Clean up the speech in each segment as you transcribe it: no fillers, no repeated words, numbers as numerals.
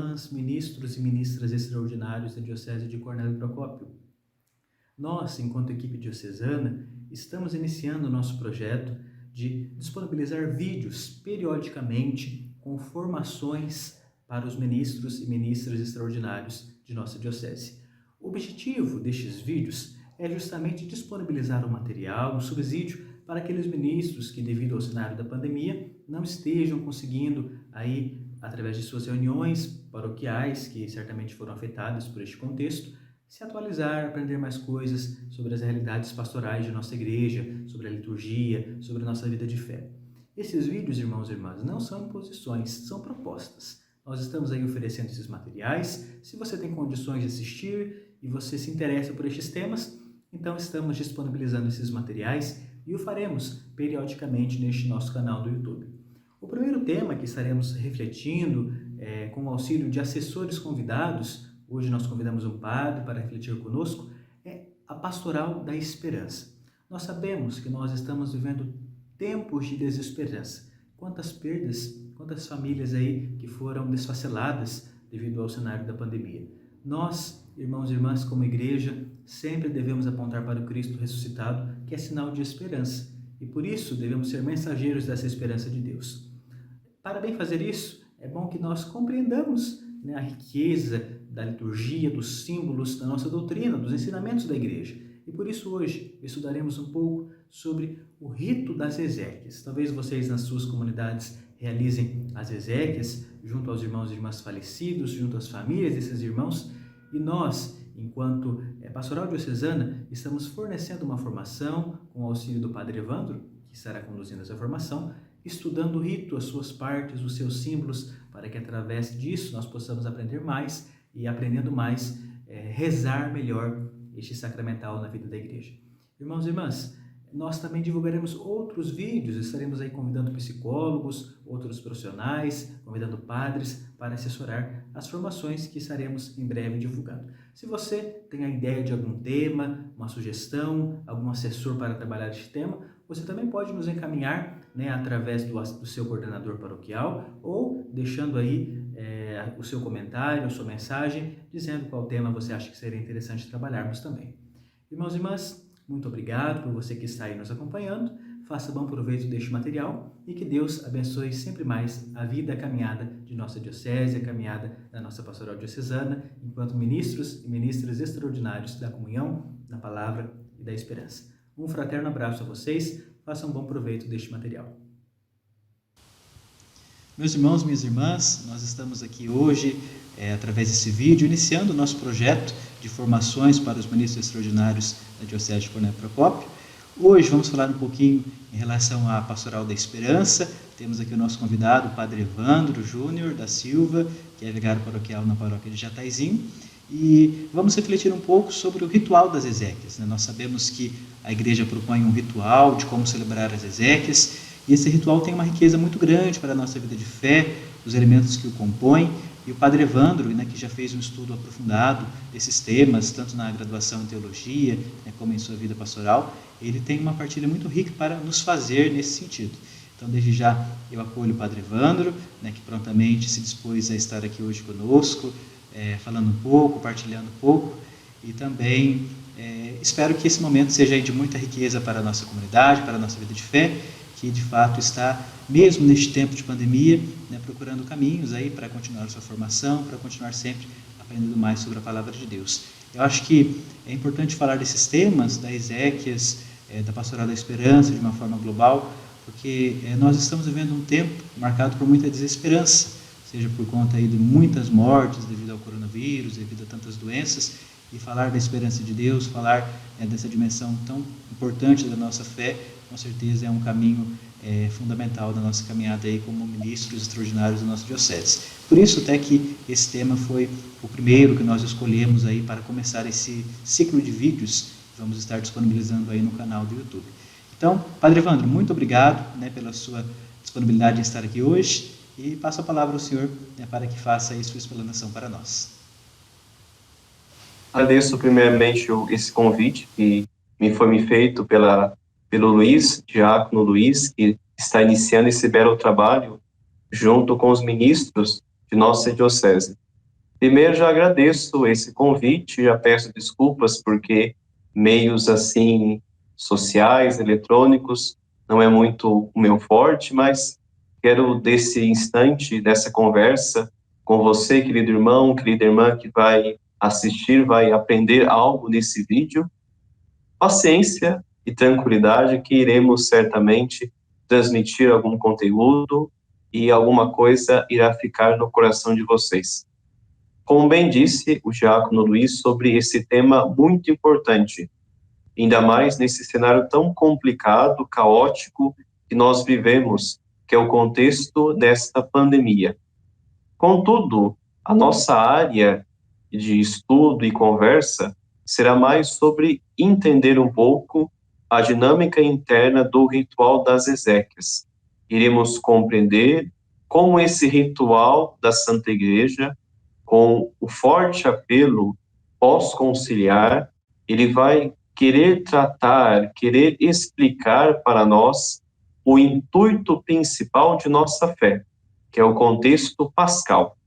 irmãs, ministros e ministras extraordinários da Diocese de Cornélio Procópio. Nós, enquanto equipe diocesana, estamos iniciando o nosso projeto de disponibilizar vídeos periodicamente com formações para os ministros e ministras extraordinários de nossa Diocese. O objetivo destes vídeos é justamente disponibilizar um material, um subsídio para aqueles ministros que, devido ao cenário da pandemia, não estejam conseguindo aí, através de suas reuniões paroquiais, que certamente foram afetadas por este contexto, se atualizar, aprender mais coisas sobre as realidades pastorais de nossa igreja, sobre a liturgia, sobre a nossa vida de fé. Esses vídeos, irmãos e irmãs, não são imposições, são propostas. Nós estamos aí oferecendo esses materiais. Se você tem condições de assistir e você se interessa por estes temas, então estamos disponibilizando esses materiais e o faremos periodicamente neste nosso canal do YouTube. O primeiro tema que estaremos refletindo com o auxílio de assessores convidados, hoje nós convidamos um padre para refletir conosco, é a pastoral da esperança. Nós sabemos que nós estamos vivendo tempos de desesperança. Quantas perdas, quantas famílias aí que foram desfaceladas devido ao cenário da pandemia. Nós, irmãos e irmãs, como igreja, sempre devemos apontar para o Cristo ressuscitado, que é sinal de esperança. E por isso devemos ser mensageiros dessa esperança de Deus. Para bem fazer isso, é bom que nós compreendamos a riqueza da liturgia, dos símbolos, da nossa doutrina, dos ensinamentos da igreja. E por isso hoje estudaremos um pouco sobre o rito das exéquias. Talvez vocês nas suas comunidades realizem as exéquias junto aos irmãos e irmãs falecidos, junto às famílias desses irmãos. E nós, enquanto pastoral diocesana, estamos fornecendo uma formação com o auxílio do Padre Evandro, que estará conduzindo essa formação, estudando o rito, as suas partes, os seus símbolos, para que através disso nós possamos aprender mais e, aprendendo mais, rezar melhor este sacramental na vida da igreja. Irmãos e irmãs, nós também divulgaremos outros vídeos, estaremos aí convidando psicólogos, outros profissionais, convidando padres para assessorar as formações que estaremos em breve divulgando. Se você tem a ideia de algum tema, uma sugestão, algum assessor para trabalhar este tema, você também pode nos encaminhar através do seu coordenador paroquial ou deixando aí o seu comentário, a sua mensagem, dizendo qual tema você acha que seria interessante trabalharmos também. Irmãos e irmãs, muito obrigado por você que está aí nos acompanhando. Faça bom proveito deste material e que Deus abençoe sempre mais a vida, a caminhada de nossa diocese, a caminhada da nossa pastoral diocesana, enquanto ministros e ministras extraordinários da comunhão, da palavra e da esperança. Um fraterno abraço a vocês, façam bom proveito deste material. Meus irmãos, minhas irmãs, nós estamos aqui hoje, através desse vídeo, iniciando o nosso projeto de formações para os ministros extraordinários da Diocese de Cornélio Procópio. Hoje vamos falar um pouquinho em relação à Pastoral da Esperança. Temos aqui o nosso convidado, o Padre Evandro Júnior da Silva, que é vigário paroquial na paróquia de Jataizinho. E vamos refletir um pouco sobre o ritual das exéquias. Nós sabemos que a igreja propõe um ritual de como celebrar as exéquias, e esse ritual tem uma riqueza muito grande para a nossa vida de fé, os elementos que o compõem. E o Padre Evandro, que já fez um estudo aprofundado desses temas, tanto na graduação em teologia, como em sua vida pastoral, ele tem uma partilha muito rica para nos fazer nesse sentido. Então, desde já, eu acolho o Padre Evandro, que prontamente se dispôs a estar aqui hoje conosco, falando um pouco, partilhando um pouco, e também espero que esse momento seja de muita riqueza para a nossa comunidade, para a nossa vida de fé, que de fato está, mesmo neste tempo de pandemia, procurando caminhos aí para continuar a sua formação, para continuar sempre aprendendo mais sobre a palavra de Deus. Eu acho que é importante falar desses temas, da exéquias, da pastoral da esperança, de uma forma global, porque nós estamos vivendo um tempo marcado por muita desesperança, seja por conta aí de muitas mortes devido ao coronavírus, devido a tantas doenças, e falar da esperança de Deus, falar dessa dimensão tão importante da nossa fé, com certeza é um caminho fundamental da nossa caminhada aí como ministros extraordinários da nossa diocese. Por isso até que esse tema foi o primeiro que nós escolhemos aí para começar esse ciclo de vídeos que vamos estar disponibilizando aí no canal do YouTube. Então, Padre Evandro, muito obrigado pela sua disponibilidade em estar aqui hoje e passo a palavra ao senhor para que faça aí sua explanação para nós. Agradeço primeiramente esse convite que me foi feito pelo Luiz, Diácono Luiz, que está iniciando esse belo trabalho junto com os ministros de nossa diocese. Primeiro, já agradeço esse convite, já peço desculpas porque meios assim sociais, eletrônicos, não é muito o meu forte, mas quero desse instante, dessa conversa com você, querido irmão, querida irmã que vai assistir, vai aprender algo nesse vídeo, paciência e tranquilidade que iremos certamente transmitir algum conteúdo e alguma coisa irá ficar no coração de vocês. Como bem disse o diácono Luiz sobre esse tema muito importante, ainda mais nesse cenário tão complicado, caótico que nós vivemos, que é o contexto desta pandemia. Contudo, a nossa área de estudo e conversa será mais sobre entender um pouco a dinâmica interna do ritual das exéquias. Iremos compreender como esse ritual da Santa Igreja, com o forte apelo pós-conciliar, ele vai querer tratar, querer explicar para nós o intuito principal de nossa fé, que é o contexto pascal.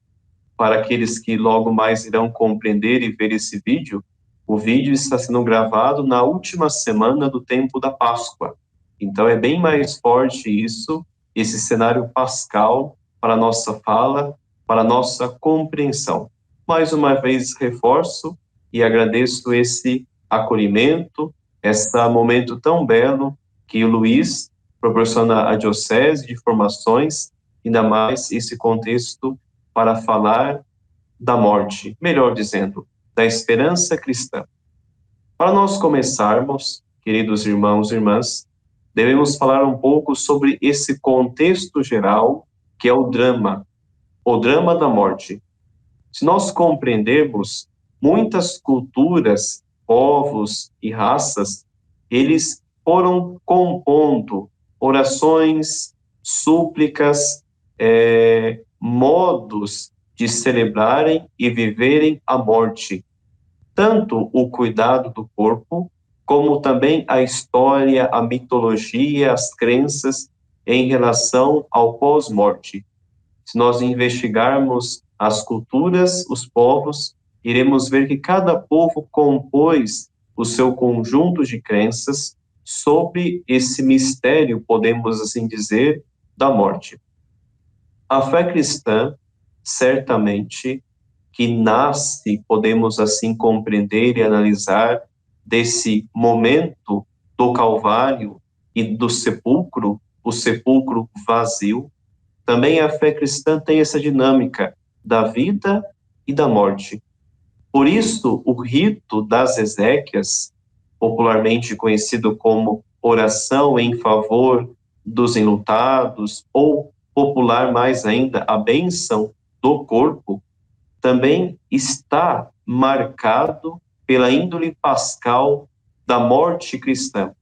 Para aqueles que logo mais irão compreender e ver esse vídeo, o vídeo está sendo gravado na última semana do tempo da Páscoa. Então é bem mais forte isso, esse cenário pascal para a nossa fala, para a nossa compreensão. Mais uma vez reforço e agradeço esse acolhimento, esse momento tão belo que o Luiz proporciona à Diocese de formações, ainda mais esse contexto para falar da morte, melhor dizendo, da esperança cristã. Para nós começarmos, queridos irmãos e irmãs, devemos falar um pouco sobre esse contexto geral, que é o drama da morte. Se nós compreendermos, muitas culturas, povos e raças, eles foram compondo orações, súplicas, modos de celebrarem e viverem a morte. Tanto o cuidado do corpo, como também a história, a mitologia, as crenças em relação ao pós-morte. Se nós investigarmos as culturas, os povos, iremos ver que cada povo compôs o seu conjunto de crenças sobre esse mistério, podemos assim dizer, da morte. A fé cristã, certamente, que nasce, podemos assim compreender e analisar, desse momento do Calvário e do sepulcro, o sepulcro vazio. Também a fé cristã tem essa dinâmica da vida e da morte. Por isso, o rito das exéquias, popularmente conhecido como oração em favor dos enlutados, ou popular mais ainda, a bênção do corpo, também está marcado pela índole pascal da morte cristã.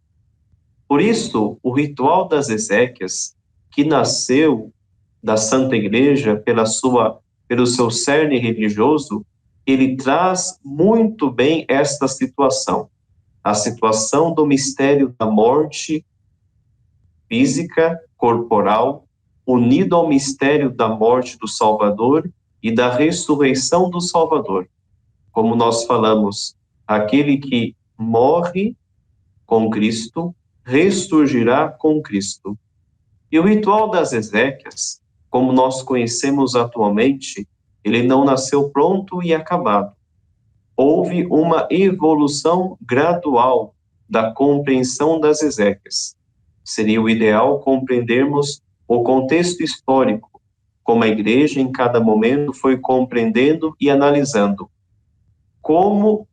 Por isso, o ritual das exéquias, que nasceu da Santa Igreja pelo seu cerne religioso, ele traz muito bem esta situação, a situação do mistério da morte física, corporal, unido ao mistério da morte do Salvador e da ressurreição do Salvador. Como nós falamos, aquele que morre com Cristo, ressurgirá com Cristo. E o ritual das exéquias, como nós conhecemos atualmente, ele não nasceu pronto e acabado. Houve uma evolução gradual da compreensão das exéquias. Seria o ideal compreendermos o contexto histórico, como a Igreja em cada momento foi compreendendo e analisando como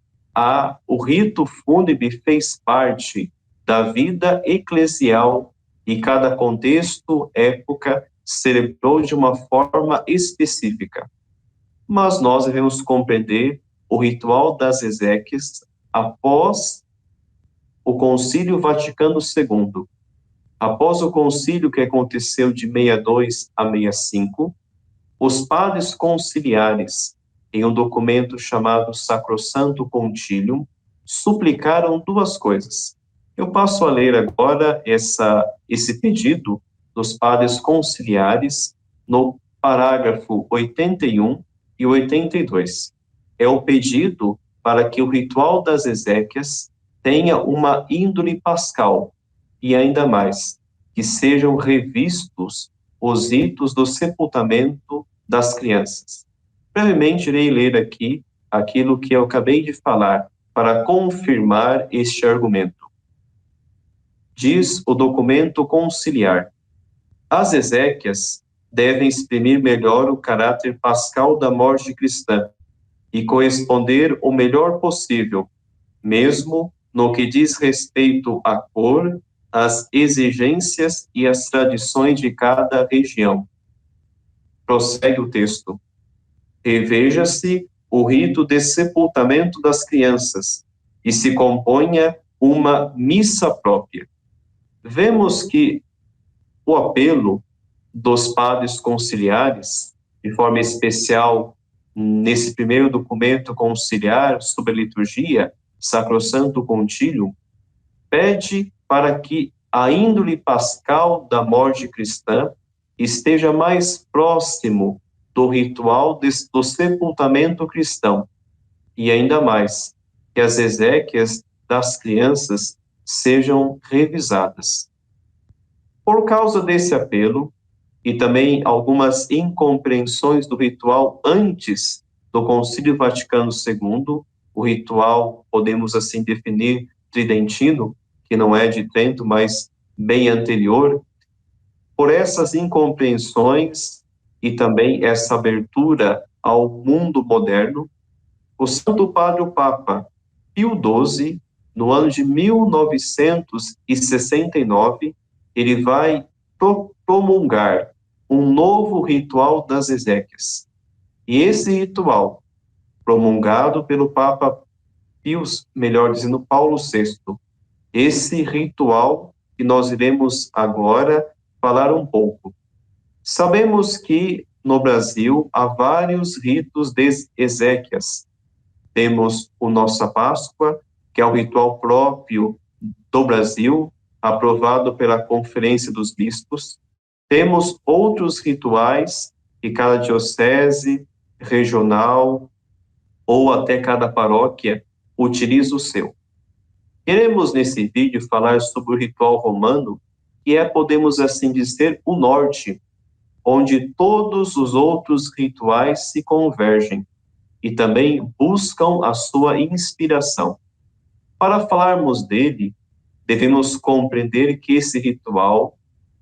o rito fúnebre fez parte da vida eclesial e cada contexto, época, celebrou de uma forma específica. Mas nós devemos compreender o ritual das exéquias após o Concílio Vaticano II. Após o concílio que aconteceu de 62 a 65, os padres conciliares, em um documento chamado Sacrosanto Concilium, suplicaram duas coisas. Eu passo a ler agora esse pedido dos padres conciliares no parágrafo 81 e 82. É o pedido para que o ritual das exéquias tenha uma índole pascal e ainda mais, que sejam revistos os ritos do sepultamento das crianças. Brevemente irei ler aqui aquilo que eu acabei de falar para confirmar este argumento. Diz o documento conciliar: as exéquias devem exprimir melhor o caráter pascal da morte cristã e corresponder o melhor possível, mesmo no que diz respeito à cor, às exigências e às tradições de cada região. Prossegue o texto. Reveja-se o rito de sepultamento das crianças e se componha uma missa própria. Vemos que o apelo dos padres conciliares, de forma especial nesse primeiro documento conciliar sobre a liturgia, Sacrosanto Concilium, pede para que a índole pascal da morte cristã esteja mais próximo do ritual do sepultamento cristão, e ainda mais, que as exéquias das crianças sejam revisadas. Por causa desse apelo, e também algumas incompreensões do ritual antes do Concílio Vaticano II, o ritual, podemos assim definir, tridentino, que não é de Trento, mas bem anterior. Por essas incompreensões e também essa abertura ao mundo moderno, o Santo Padre o Papa Pio XII, no ano de 1969, ele vai promulgar um novo ritual das exéquias. E esse ritual, promulgado pelo Papa Pio, melhor dizendo, Paulo VI, esse ritual que nós iremos agora falar um pouco. Sabemos que no Brasil há vários ritos de exéquias. Temos o Nossa Páscoa, que é o ritual próprio do Brasil, aprovado pela Conferência dos Bispos. Temos outros rituais que cada diocese regional ou até cada paróquia utiliza o seu. Queremos nesse vídeo falar sobre o ritual romano, que é, podemos assim dizer, o norte, onde todos os outros rituais se convergem e também buscam a sua inspiração. Para falarmos dele, devemos compreender que esse ritual,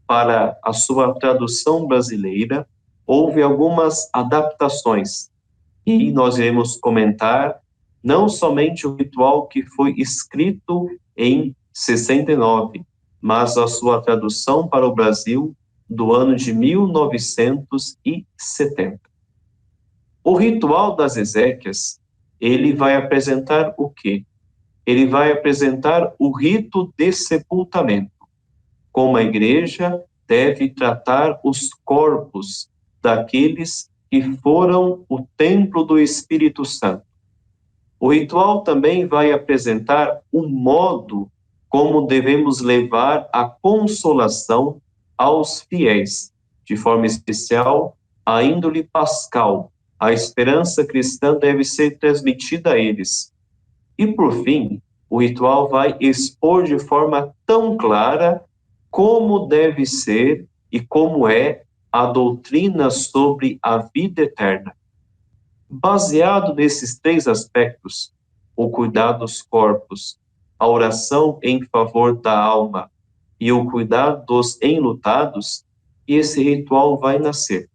para a sua tradução brasileira, houve algumas adaptações. E nós iremos comentar não somente o ritual que foi escrito em 69, mas a sua tradução para o Brasil do ano de 1970. O ritual das exéquias, ele vai apresentar o quê? Ele vai apresentar o rito de sepultamento, como a igreja deve tratar os corpos daqueles que foram o templo do Espírito Santo. O ritual também vai apresentar o modo como devemos levar a consolação aos fiéis, de forma especial, a índole pascal. A esperança cristã deve ser transmitida a eles. E, por fim, o ritual vai expor de forma tão clara como deve ser e como é a doutrina sobre a vida eterna. Baseado nesses três aspectos, o cuidado dos corpos, a oração em favor da alma e o cuidado dos enlutados, esse ritual vai nascer.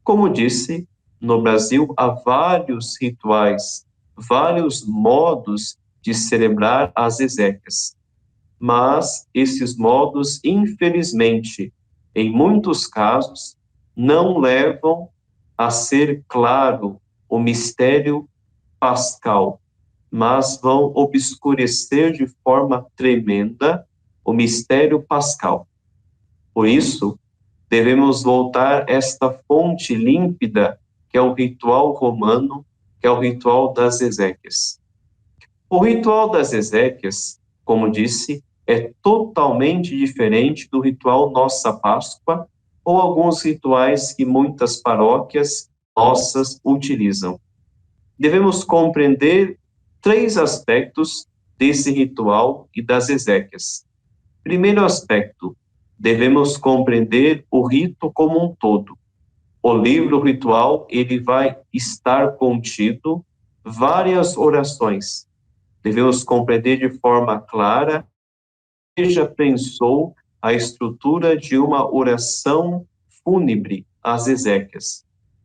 Como disse, no Brasil há vários rituais, vários modos de celebrar as exéquias. Mas esses modos, infelizmente, em muitos casos, não levam a ser claro o mistério pascal, mas vão obscurecer de forma tremenda o mistério pascal. Por isso, devemos voltar a esta fonte límpida, que é o ritual romano, que é o ritual das exéquias. O ritual das exéquias, como disse, é totalmente diferente do ritual Nossa Páscoa ou alguns rituais que muitas paróquias nossas utilizam. Devemos compreender 3 aspectos desse ritual e das exéquias. Primeiro aspecto, devemos compreender o rito como um todo. O livro ritual, ele vai estar contido várias orações. Devemos compreender de forma clara. A igreja pensou a estrutura de uma oração fúnebre às exéquias.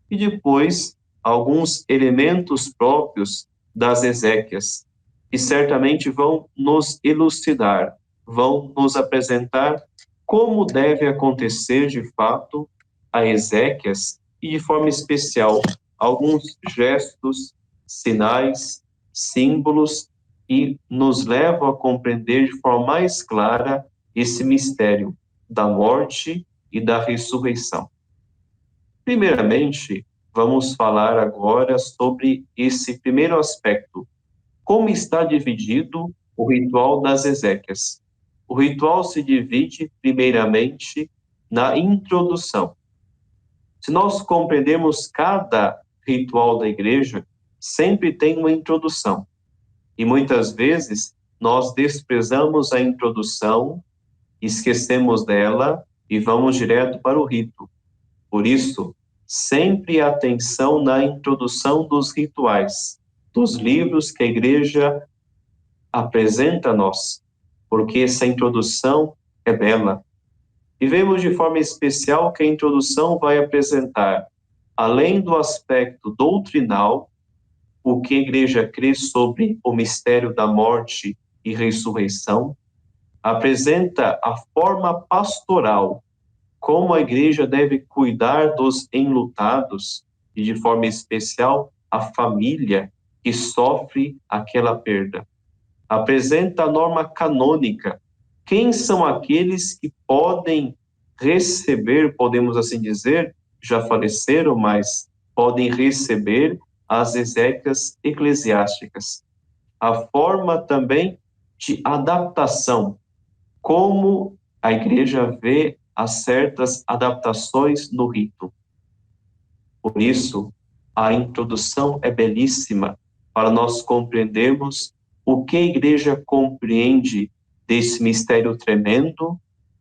E depois, alguns elementos próprios das exéquias, que certamente vão nos elucidar, vão nos apresentar como deve acontecer de fato a exéquias e, de forma especial, alguns gestos, sinais, símbolos que nos levam a compreender de forma mais clara esse mistério da morte e da ressurreição. Primeiramente, vamos falar agora sobre esse primeiro aspecto. Como está dividido o ritual das exéquias? O ritual se divide, primeiramente, na introdução. Se nós compreendemos cada ritual da igreja, sempre tem uma introdução. E muitas vezes nós desprezamos a introdução, esquecemos dela e vamos direto para o rito. Por isso, sempre atenção na introdução dos rituais, dos livros que a igreja apresenta a nós, porque essa introdução é bela. E vemos de forma especial que a introdução vai apresentar, além do aspecto doutrinal, o que a igreja crê sobre o mistério da morte e ressurreição, apresenta a forma pastoral, como a igreja deve cuidar dos enlutados e, de forma especial, a família que sofre aquela perda. Apresenta a norma canônica. Quem são aqueles que podem receber, podemos assim dizer, já faleceram, mas podem receber as exéquias eclesiásticas. A forma também de adaptação, como a igreja vê as certas adaptações no rito. Por isso, a introdução é belíssima para nós compreendermos o que a igreja compreende desse mistério tremendo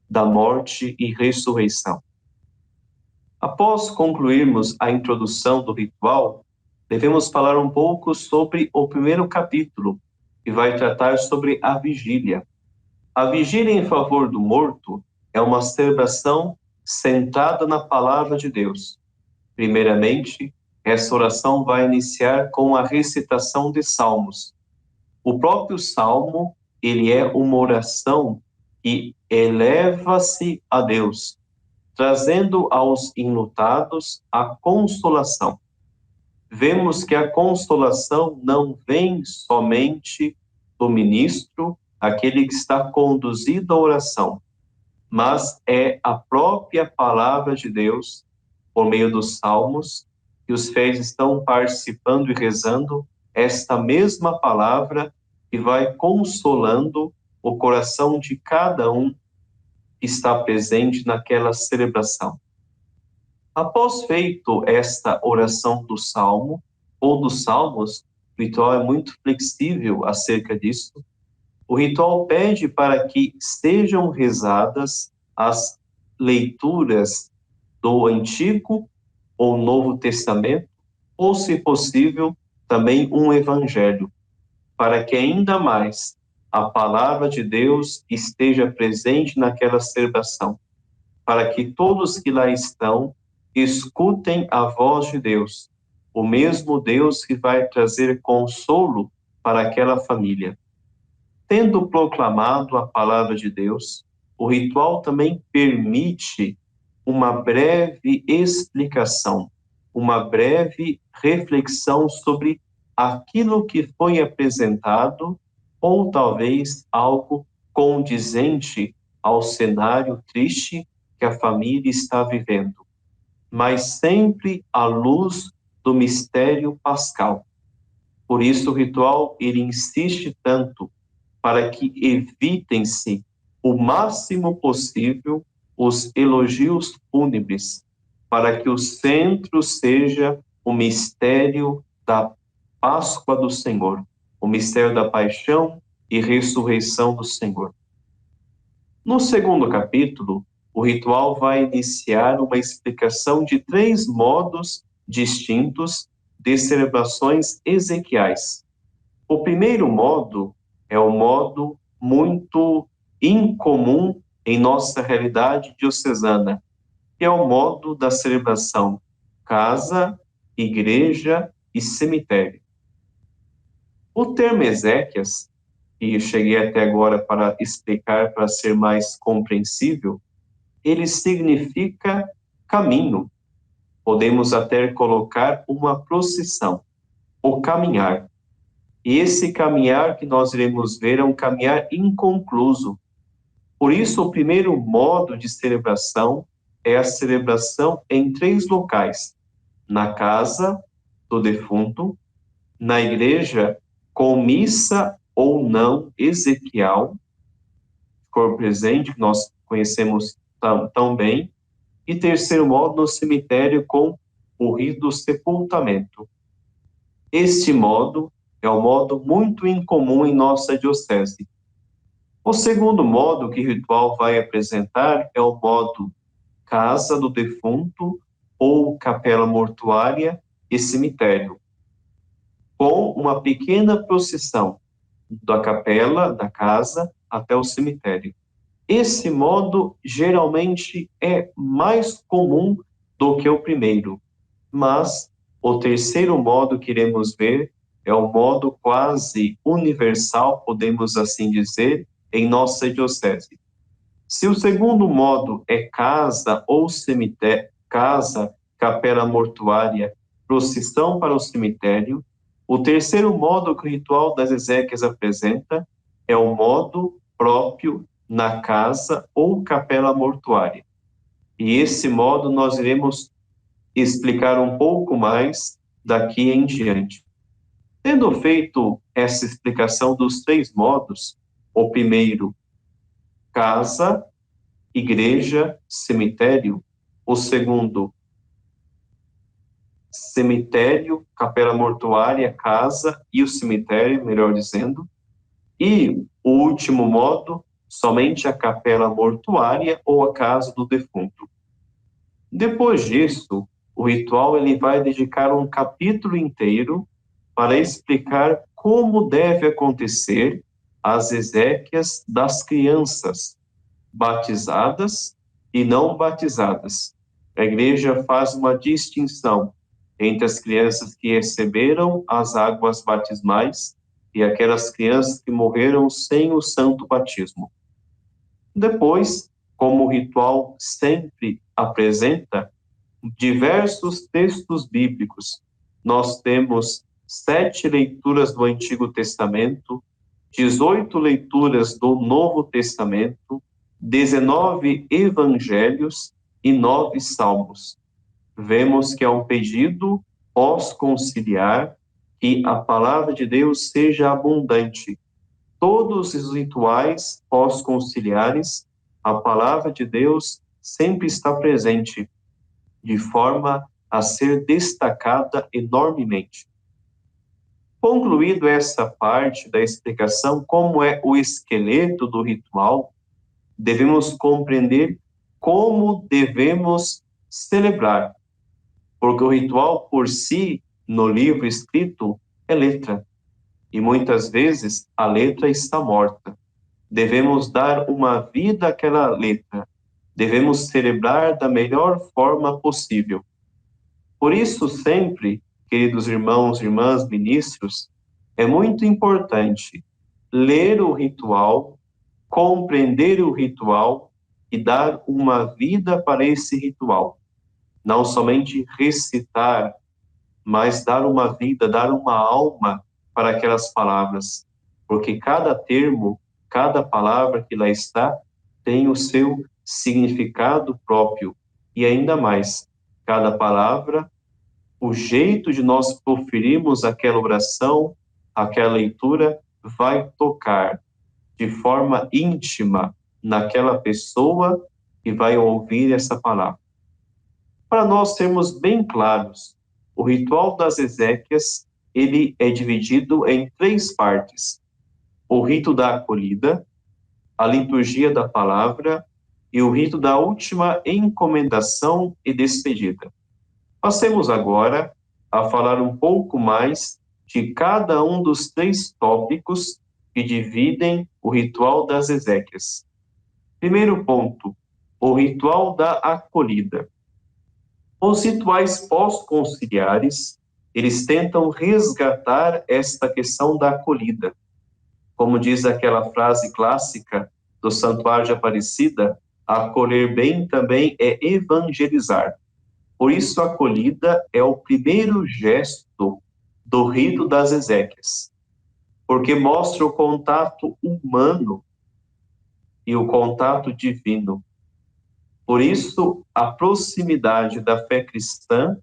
da morte e ressurreição. Após concluirmos a introdução do ritual, devemos falar um pouco sobre o primeiro capítulo, que vai tratar sobre a vigília. A vigília em favor do morto é uma celebração centrada na palavra de Deus. Primeiramente, essa oração vai iniciar com a recitação de salmos. O próprio salmo, ele é uma oração que eleva-se a Deus, trazendo aos enlutados a consolação. Vemos que a consolação não vem somente do ministro, aquele que está conduzido à oração, mas é a própria palavra de Deus, por meio dos salmos, que os fiéis estão participando e rezando esta mesma palavra que vai consolando o coração de cada um que está presente naquela celebração. Após feito esta oração do salmo, ou dos salmos, o ritual é muito flexível acerca disso. O ritual pede para que sejam rezadas as leituras do Antigo ou Novo Testamento, ou, se possível, também um evangelho, para que ainda mais a palavra de Deus esteja presente naquela celebração, para que todos que lá estão escutem a voz de Deus, o mesmo Deus que vai trazer consolo para aquela família. Tendo proclamado a palavra de Deus, o ritual também permite uma breve explicação, uma breve reflexão sobre aquilo que foi apresentado, ou talvez algo condizente ao cenário triste que a família está vivendo, mas sempre à luz do mistério pascal. Por isso o ritual, ele insiste tanto para que evitem-se o máximo possível os elogios fúnebres, para que o centro seja o mistério da Páscoa do Senhor, o mistério da paixão e ressurreição do Senhor. No segundo capítulo, o ritual vai iniciar uma explicação de 3 modos distintos de celebrações ezequiais. O primeiro modo é o modo muito incomum em nossa realidade diocesana, que é o modo da celebração casa, igreja e cemitério. O termo Ezequias, que eu cheguei até agora para explicar para ser mais compreensível, ele significa caminho. Podemos até colocar uma procissão, o caminhar. E esse caminhar que nós iremos ver é um caminhar inconcluso. Por isso, o primeiro modo de celebração é a celebração em 3 locais: na casa do defunto, na igreja com missa ou não ezequial, corpo presente, que nós conhecemos tão bem, e terceiro modo, no cemitério com o rito do sepultamento. Este modo é um modo muito incomum em nossa diocese. O segundo modo que o ritual vai apresentar é o modo casa do defunto ou capela mortuária e cemitério, com uma pequena procissão da capela, da casa, até o cemitério. Esse modo geralmente é mais comum do que o primeiro, mas o terceiro modo que iremos ver é o modo quase universal, podemos assim dizer, em nossa diocese. Se o segundo modo é casa ou cemitério, casa, capela mortuária, procissão para o cemitério, o terceiro modo que o ritual das exéquias apresenta é o modo próprio na casa ou capela mortuária. E esse modo nós iremos explicar um pouco mais daqui em diante. Tendo feito essa explicação dos 3 modos, o primeiro, casa, igreja, cemitério; o segundo, cemitério, capela mortuária, casa e o cemitério, melhor dizendo; e o último modo, somente a capela mortuária ou a casa do defunto. Depois disso, o ritual ele vai dedicar um capítulo inteiro para explicar como deve acontecer as exéquias das crianças batizadas e não batizadas. A igreja faz uma distinção entre as crianças que receberam as águas batismais e aquelas crianças que morreram sem o santo batismo. Depois, como o ritual sempre apresenta diversos textos bíblicos, nós temos 7 leituras do Antigo Testamento, 18 leituras do Novo Testamento, 19 evangelhos e 9 salmos. Vemos que é um pedido pós-conciliar que a palavra de Deus seja abundante. Todos os rituais pós-conciliares, a palavra de Deus sempre está presente, de forma a ser destacada enormemente. Concluído essa parte da explicação, como é o esqueleto do ritual, devemos compreender como devemos celebrar, porque o ritual por si, no livro escrito, é letra, e muitas vezes a letra está morta. Devemos dar uma vida àquela letra, devemos celebrar da melhor forma possível. Por isso, sempre, queridos irmãos e irmãs ministros, é muito importante ler o ritual, compreender o ritual e dar uma vida para esse ritual. Não somente recitar, mas dar uma vida, dar uma alma para aquelas palavras, porque cada termo, cada palavra que lá está, tem o seu significado próprio, e ainda mais, cada palavra, o jeito de nós proferirmos aquela oração, aquela leitura, vai tocar de forma íntima naquela pessoa que vai ouvir essa palavra. Para nós sermos bem claros, o ritual das exéquias, ele é dividido em 3 partes: o rito da acolhida, a liturgia da palavra e o rito da última encomendação e despedida. Passemos agora a falar um pouco mais de cada um dos 3 tópicos que dividem o ritual das exéquias. Primeiro ponto, o ritual da acolhida. Os rituais pós-conciliares, eles tentam resgatar esta questão da acolhida. Como diz aquela frase clássica do Santuário de Aparecida, acolher bem também é evangelizar. Por isso, a acolhida é o primeiro gesto do rito das exéquias, porque mostra o contato humano e o contato divino. Por isso, a proximidade da fé cristã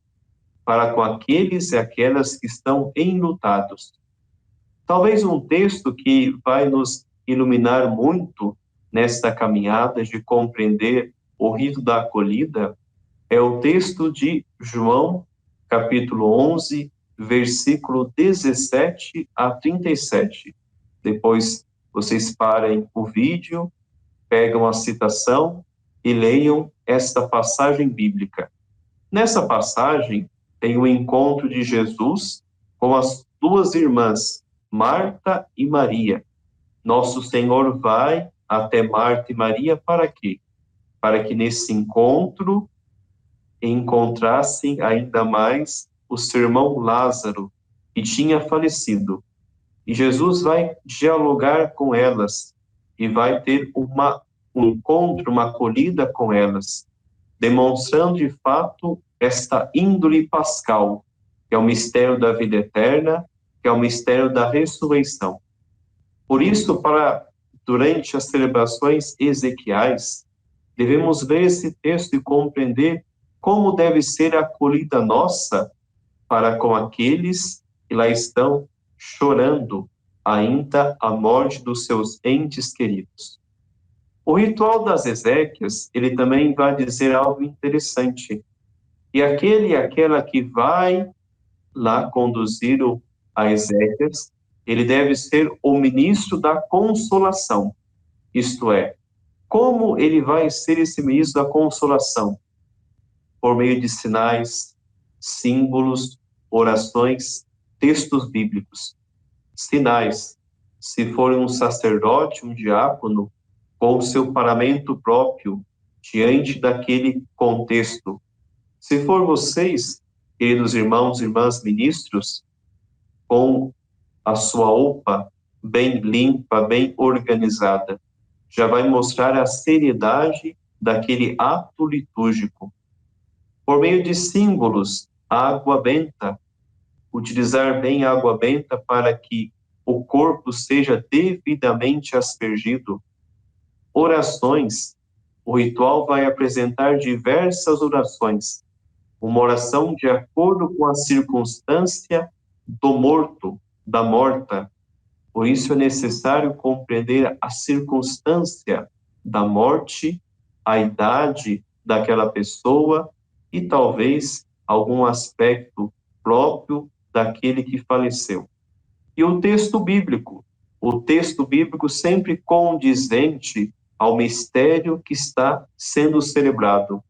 para com aqueles e aquelas que estão enlutados. Talvez um texto que vai nos iluminar muito nesta caminhada de compreender o rito da acolhida é o texto de João, capítulo 11, versículo 17 a 37. Depois vocês parem o vídeo, pegam a citação e leiam esta passagem bíblica. Nessa passagem tem o encontro de Jesus com as 2 irmãs, Marta e Maria. Nosso Senhor vai até Marta e Maria para quê? Para que nesse encontro encontrassem ainda mais o seu irmão Lázaro, que tinha falecido. E Jesus vai dialogar com elas e vai ter um encontro, uma acolhida com elas, demonstrando de fato esta índole pascal, que é o mistério da vida eterna, que é o mistério da ressurreição. Por isso, durante as celebrações ezequiais, devemos ler esse texto e compreender como deve ser a acolhida nossa para com aqueles que lá estão chorando ainda a morte dos seus entes queridos. O ritual das exéquias, ele também vai dizer algo interessante. E aquele e aquela que vai lá conduzir a exéquias, ele deve ser o ministro da consolação. Isto é, como ele vai ser esse ministro da consolação? Por meio de sinais, símbolos, orações, textos bíblicos. Sinais, se for um sacerdote, um diácono, com o seu paramento próprio, diante daquele contexto. Se for vocês, queridos irmãos e irmãs ministros, com a sua roupa bem limpa, bem organizada, já vai mostrar a seriedade daquele ato litúrgico. Por meio de símbolos, a água benta, utilizar bem a água benta para que o corpo seja devidamente aspergido. Orações, o ritual vai apresentar diversas orações, uma oração de acordo com a circunstância do morto, da morta. Por isso é necessário compreender a circunstância da morte, a idade daquela pessoa e talvez algum aspecto próprio daquele que faleceu. E o texto bíblico sempre condizente ao mistério que está sendo celebrado.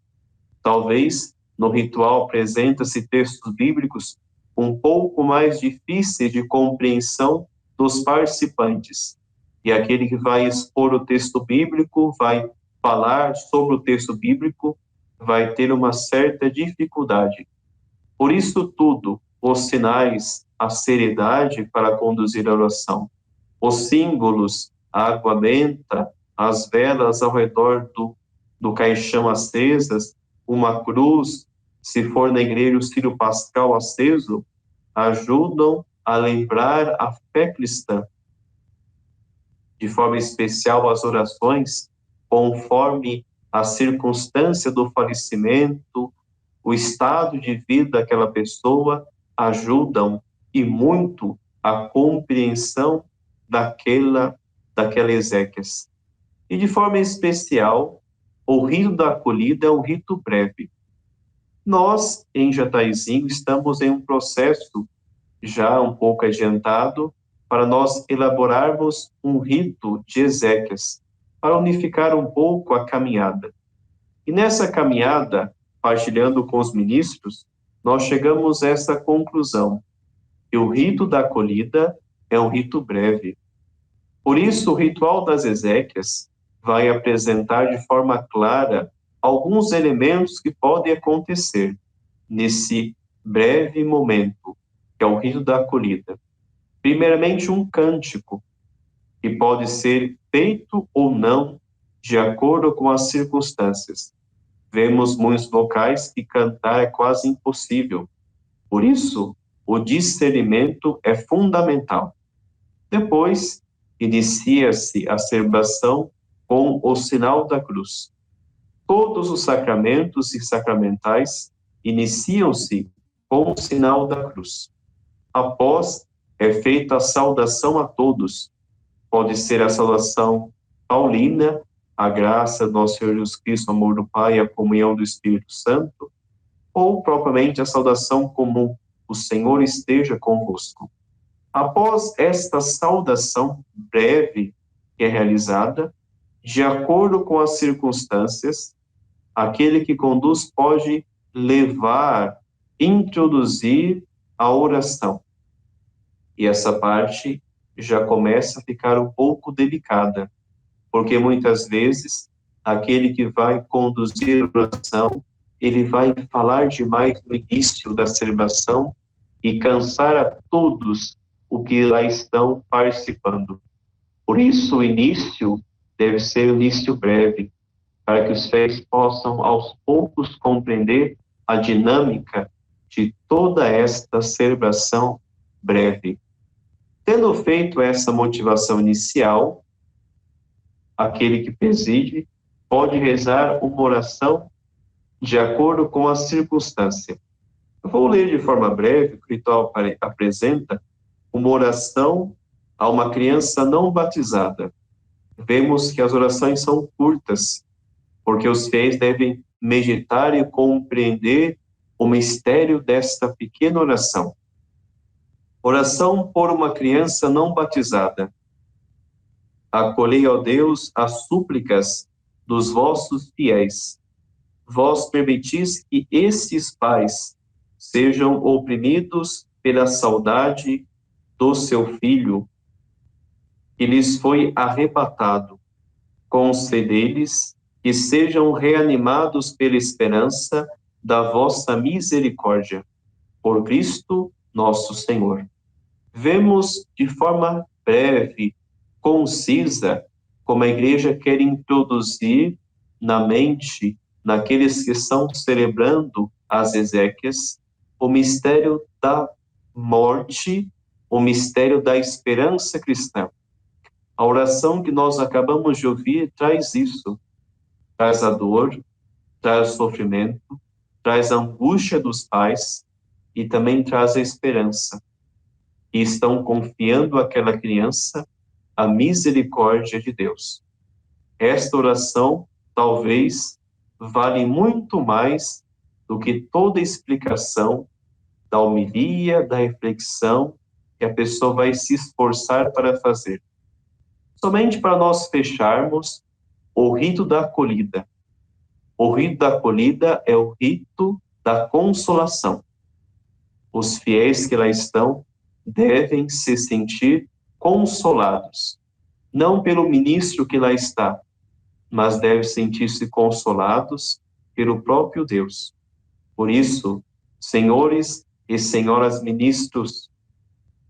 Talvez no ritual apresenta-se textos bíblicos um pouco mais difíceis de compreensão dos participantes. E aquele que vai expor o texto bíblico, vai falar sobre o texto bíblico, vai ter uma certa dificuldade. Por isso tudo, os sinais, a seriedade para conduzir a oração, os símbolos, a água benta, as velas ao redor do caixão acesas, uma cruz, se for na igreja o círio pascal aceso, ajudam a lembrar a fé cristã. De forma especial, as orações, conforme a circunstância do falecimento, o estado de vida daquela pessoa, ajudam e muito a compreensão daquela exéquias. E de forma especial, o rito da acolhida é um rito breve. Nós, em Jataizinho, estamos em um processo já um pouco adiantado para nós elaborarmos um rito de exéquias, para unificar um pouco a caminhada. E nessa caminhada, partilhando com os ministros, nós chegamos a essa conclusão, que o rito da acolhida é um rito breve. Por isso, o ritual das exéquias vai apresentar de forma clara alguns elementos que podem acontecer nesse breve momento, que é o rito da acolhida. Primeiramente, um cântico, que pode ser feito ou não, de acordo com as circunstâncias. Vemos muitos locais que cantar é quase impossível. Por isso, o discernimento é fundamental. Depois, inicia-se a celebração com o sinal da cruz. Todos os sacramentos e sacramentais iniciam-se com o sinal da cruz. Após, é feita a saudação a todos. Pode ser a saudação paulina, a graça do nosso Senhor Jesus Cristo, o amor do Pai e a comunhão do Espírito Santo, ou propriamente a saudação comum, o Senhor esteja convosco. Após esta saudação breve que é realizada, de acordo com as circunstâncias, aquele que conduz pode levar, introduzir a oração. E essa parte já começa a ficar um pouco delicada, porque muitas vezes aquele que vai conduzir a oração, ele vai falar demais no início da celebração e cansar a todos o que lá estão participando. Por isso, o início deve ser um início breve, para que os fiéis possam, aos poucos, compreender a dinâmica de toda esta celebração breve. Tendo feito essa motivação inicial, aquele que preside pode rezar uma oração de acordo com a circunstância. Eu vou ler de forma breve, o ritual apresenta uma oração a uma criança não batizada. Vemos que as orações são curtas, porque os fiéis devem meditar e compreender o mistério desta pequena oração. Oração por uma criança não batizada. Acolhei, ó Deus, as súplicas dos vossos fiéis. Vós permitis que esses pais sejam oprimidos pela saudade do seu filho, que lhes foi arrebatado. Concedei-lhes que sejam reanimados pela esperança da vossa misericórdia. Por Cristo nosso Senhor. Vemos de forma breve, concisa, como a Igreja quer introduzir na mente, naqueles que estão celebrando as exéquias, o mistério da morte, o mistério da esperança cristã. A oração que nós acabamos de ouvir traz isso, traz a dor, traz o sofrimento, traz a angústia dos pais e também traz a esperança. E estão confiando àquela criança a misericórdia de Deus. Esta oração, talvez, vale muito mais do que toda explicação da homilia, da reflexão que a pessoa vai se esforçar para fazer. Somente para nós fecharmos o rito da acolhida. O rito da acolhida é o rito da consolação. Os fiéis que lá estão devem se sentir consolados, não pelo ministro que lá está, mas devem sentir-se consolados pelo próprio Deus. Por isso, senhores e senhoras ministros,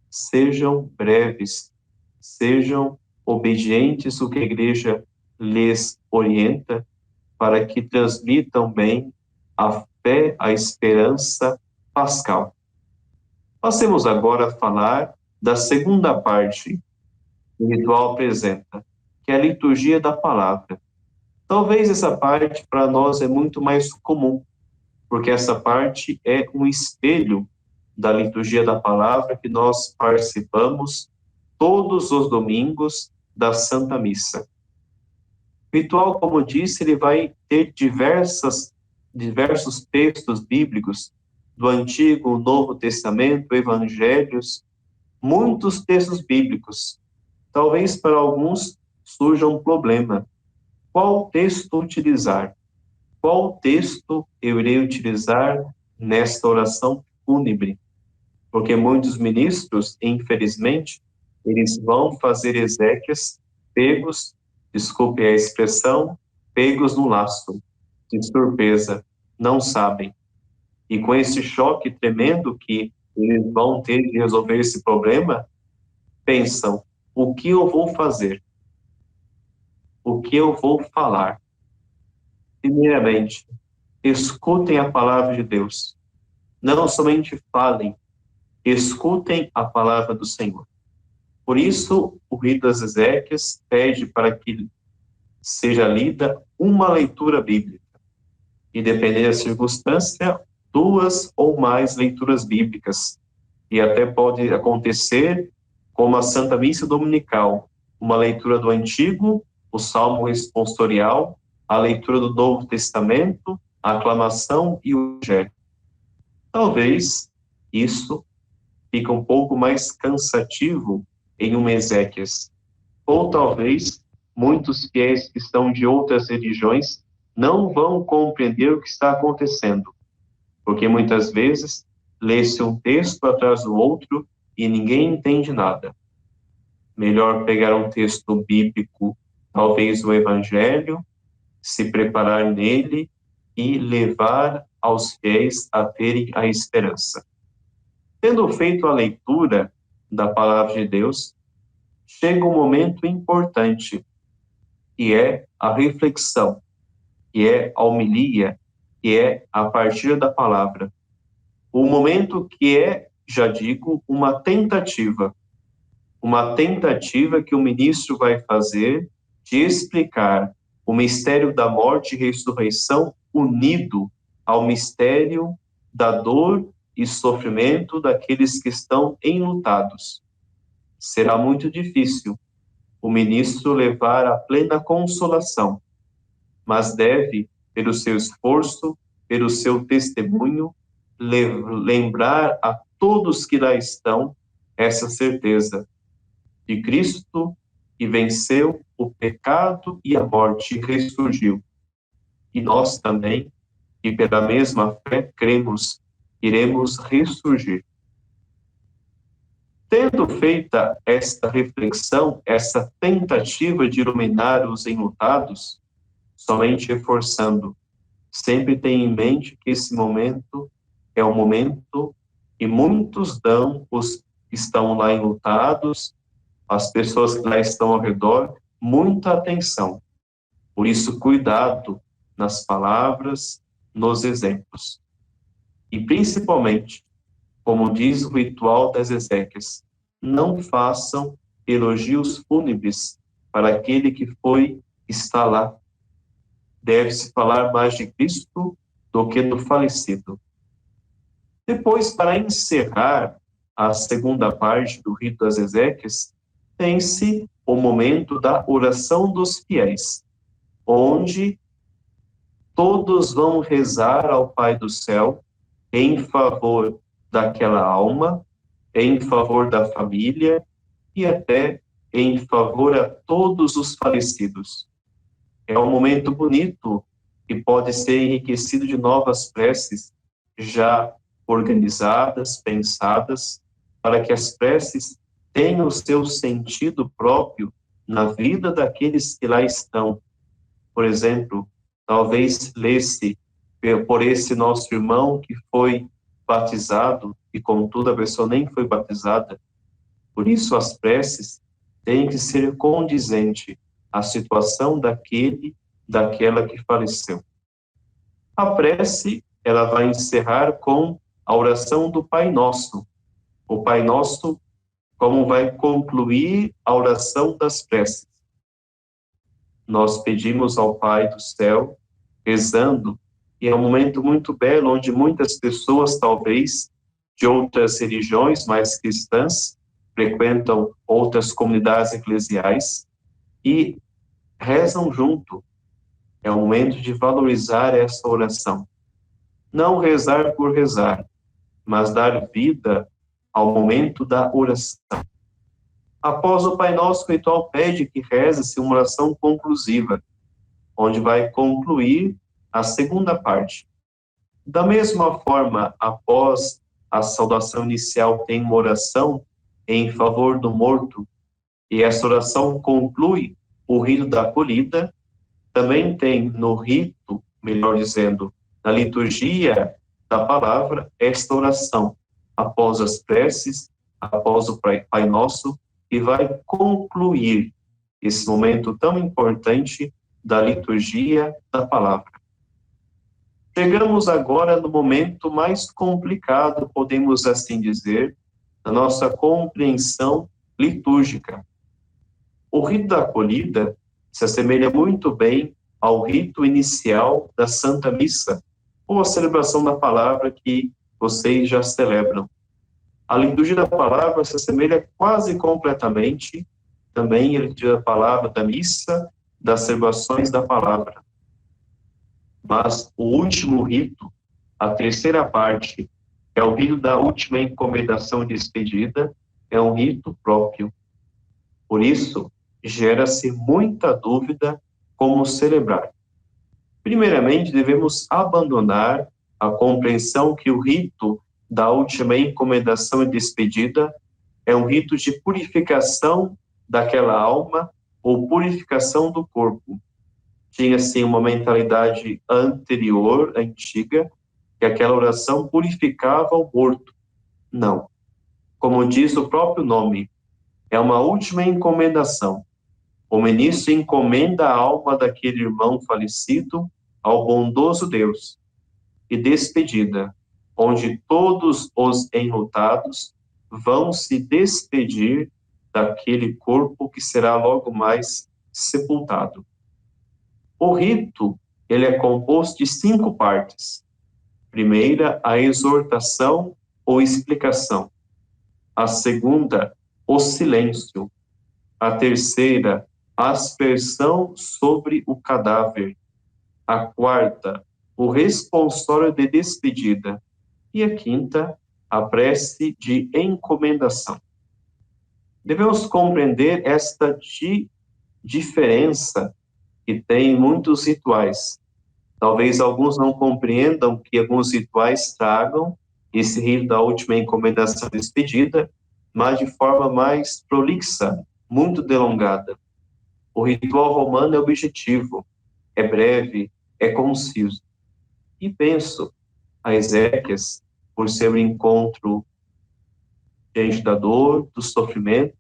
sejam breves, sejam obedientes ao que a Igreja lhes orienta, para que transmitam bem a fé, a esperança pascal. Passemos agora a falar da segunda parte que o ritual apresenta, que é a liturgia da palavra. Talvez essa parte para nós é muito mais comum, porque essa parte é um espelho da liturgia da palavra que nós participamos todos os domingos da Santa Missa. O ritual, como disse, ele vai ter diversas diversos textos bíblicos do Antigo, Novo Testamento, Evangelhos, muitos textos bíblicos. Talvez para alguns surja um problema. Qual texto utilizar? Qual texto eu irei utilizar nesta oração fúnebre? Porque muitos ministros, infelizmente, eles vão fazer exéquias pegos, desculpe a expressão, pegos no laço, de surpresa, não sabem. E com esse choque tremendo que eles vão ter de resolver esse problema, pensam, o que eu vou fazer? O que eu vou falar? Primeiramente, escutem a palavra de Deus. Não somente falem, escutem a palavra do Senhor. Por isso, o rito das exéquias pede para que seja lida uma leitura bíblica. E, dependendo da circunstância, 2 ou mais leituras bíblicas. E até pode acontecer, como a Santa Missa Dominical, uma leitura do Antigo, o Salmo Responsorial, a leitura do Novo Testamento, a aclamação e o Evangelho. Talvez isso fique um pouco mais cansativo em uma exéquias. Ou talvez muitos fiéis que estão de outras religiões não vão compreender o que está acontecendo, porque muitas vezes lê-se um texto atrás do outro e ninguém entende nada. Melhor pegar um texto bíblico, talvez o Evangelho, se preparar nele e levar aos fiéis a terem a esperança. Tendo feito a leitura da palavra de Deus, chega um momento importante, que é a reflexão, que é a homilia, que é a partilha da palavra. O momento que é, já digo, uma tentativa que o ministro vai fazer de explicar o mistério da morte e ressurreição unido ao mistério da dor e sofrimento daqueles que estão enlutados. Será muito difícil o ministro levar a plena consolação, mas deve, pelo seu esforço, pelo seu testemunho, lembrar a todos que lá estão essa certeza de Cristo que venceu o pecado e a morte e ressurgiu. E nós também, que pela mesma fé cremos, iremos ressurgir. Tendo feita esta reflexão, essa tentativa de iluminar os enlutados, somente reforçando, sempre tenha em mente que esse momento é o momento que muitos dão, os que estão lá enlutados, as pessoas que lá estão ao redor, muita atenção. Por isso, cuidado nas palavras, nos exemplos. E principalmente, como diz o ritual das exéquias, não façam elogios fúnebres para aquele que está lá. Deve-se falar mais de Cristo do que do falecido. Depois, para encerrar a segunda parte do rito das exéquias, tem-se o momento da oração dos fiéis, onde todos vão rezar ao Pai do céu em favor daquela alma, em favor da família e até em favor a todos os falecidos. É um momento bonito que pode ser enriquecido de novas preces já organizadas, pensadas, para que as preces tenham o seu sentido próprio na vida daqueles que lá estão. Por exemplo, talvez lê-se por esse nosso irmão que foi batizado e, contudo, a pessoa nem foi batizada. Por isso, as preces têm que ser condizentes à situação daquela que faleceu. A prece, ela vai encerrar com a oração do Pai Nosso. O Pai Nosso, como vai concluir a oração das preces. Nós pedimos ao Pai do céu, rezando, e é um momento muito belo, onde muitas pessoas, talvez, de outras religiões mais cristãs, frequentam outras comunidades eclesiais e rezam junto. É um momento de valorizar essa oração. não rezar por rezar, mas dar vida ao momento da oração. Após o Pai Nosso, o ritual pede que reze-se uma oração conclusiva, onde vai concluir a segunda parte. Da mesma forma, após a saudação inicial, tem uma oração em favor do morto, e essa oração conclui o rito da acolhida. Também tem no rito, melhor dizendo, na liturgia da palavra, esta oração, após as preces, após o Pai Nosso, e vai concluir esse momento tão importante da liturgia da palavra. Chegamos agora no momento mais complicado, podemos assim dizer, da nossa compreensão litúrgica. O rito da acolhida se assemelha muito bem ao rito inicial da Santa Missa, ou a celebração da palavra que vocês já celebram. A liturgia da palavra se assemelha quase completamente também à liturgia da palavra da missa, das celebrações da palavra. Mas o último rito, a terceira parte, é o rito da última encomendação e despedida, é um rito próprio. Por isso, gera-se muita dúvida como celebrar. Primeiramente, devemos abandonar a compreensão que o rito da última encomendação e despedida é um rito de purificação daquela alma ou purificação do corpo. Tinha-se uma mentalidade anterior, antiga, que aquela oração purificava o morto. Não. Como diz o próprio nome, é uma última encomendação. O ministro encomenda a alma daquele irmão falecido ao bondoso Deus. E despedida, onde todos os enlutados vão se despedir daquele corpo que será logo mais sepultado. O rito, ele é composto de 5 partes. Primeira, a exortação ou explicação. A segunda, o silêncio. A terceira, a aspersão sobre o cadáver. A quarta, o responsório de despedida. E a quinta, a prece de encomendação. Devemos compreender esta diferença que tem muitos rituais. Talvez alguns não compreendam que alguns rituais tragam esse rito da última encomendação e despedida, mas de forma mais prolixa, muito delongada. O ritual romano é objetivo, é breve, é conciso. E penso, a exéquias, por ser um encontro diante da dor, do sofrimento,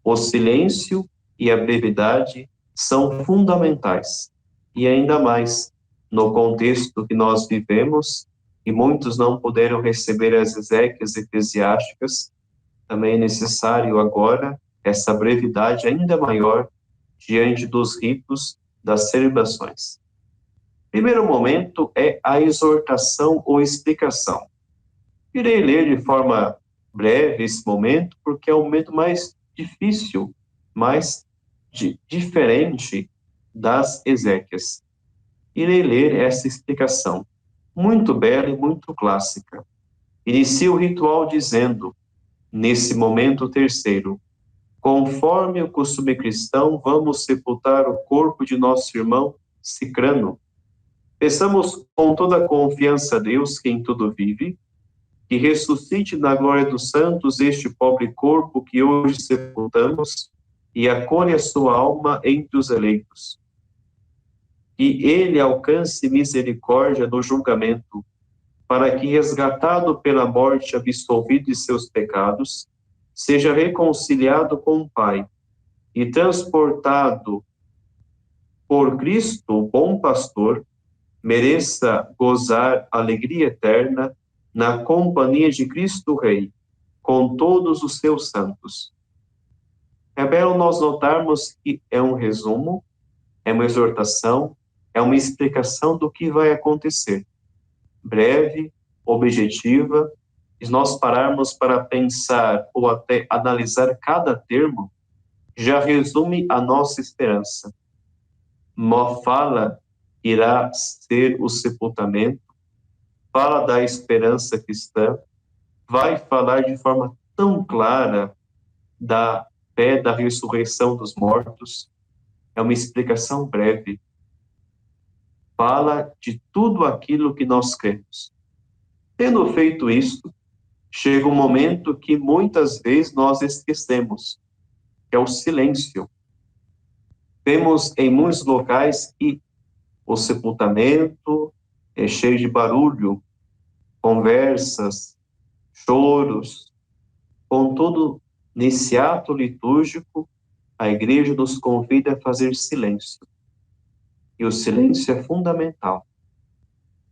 o silêncio e a brevidade são fundamentais. E ainda mais, no contexto que nós vivemos, e muitos não puderam receber as exéquias eclesiásticas, também é necessário agora essa brevidade ainda maior diante dos ritos das celebrações. Primeiro momento é a exortação ou explicação. Irei ler de forma breve esse momento, porque é o momento mais difícil, mais diferente das exéquias. Irei ler essa explicação, muito bela e muito clássica. Inicia o ritual dizendo, nesse momento terceiro, conforme o costume cristão, vamos sepultar o corpo de nosso irmão Cicrano. Peçamos com toda a confiança a Deus, que em tudo vive, que ressuscite na glória dos santos este pobre corpo que hoje sepultamos e acolhe a sua alma entre os eleitos. Que ele alcance misericórdia no julgamento, para que, resgatado pela morte, absolvido de seus pecados, seja reconciliado com o Pai e transportado por Cristo, o bom pastor, mereça gozar alegria eterna na companhia de Cristo Rei, com todos os seus santos. É belo nós notarmos que é um resumo, é uma exortação, é uma explicação do que vai acontecer. Breve, objetiva, e nós pararmos para pensar ou até analisar cada termo, já resume a nossa esperança. Uma fala irá ser o sepultamento, fala da esperança cristã, vai falar de forma tão clara da fé da ressurreição dos mortos. É uma explicação breve. Fala de tudo aquilo que nós cremos. Tendo feito isto, chega um momento que muitas vezes nós esquecemos, que é o silêncio. Vemos em muitos locais que o sepultamento é cheio de barulho, conversas, choros. Contudo, nesse ato litúrgico, a igreja nos convida a fazer silêncio. E o silêncio é fundamental.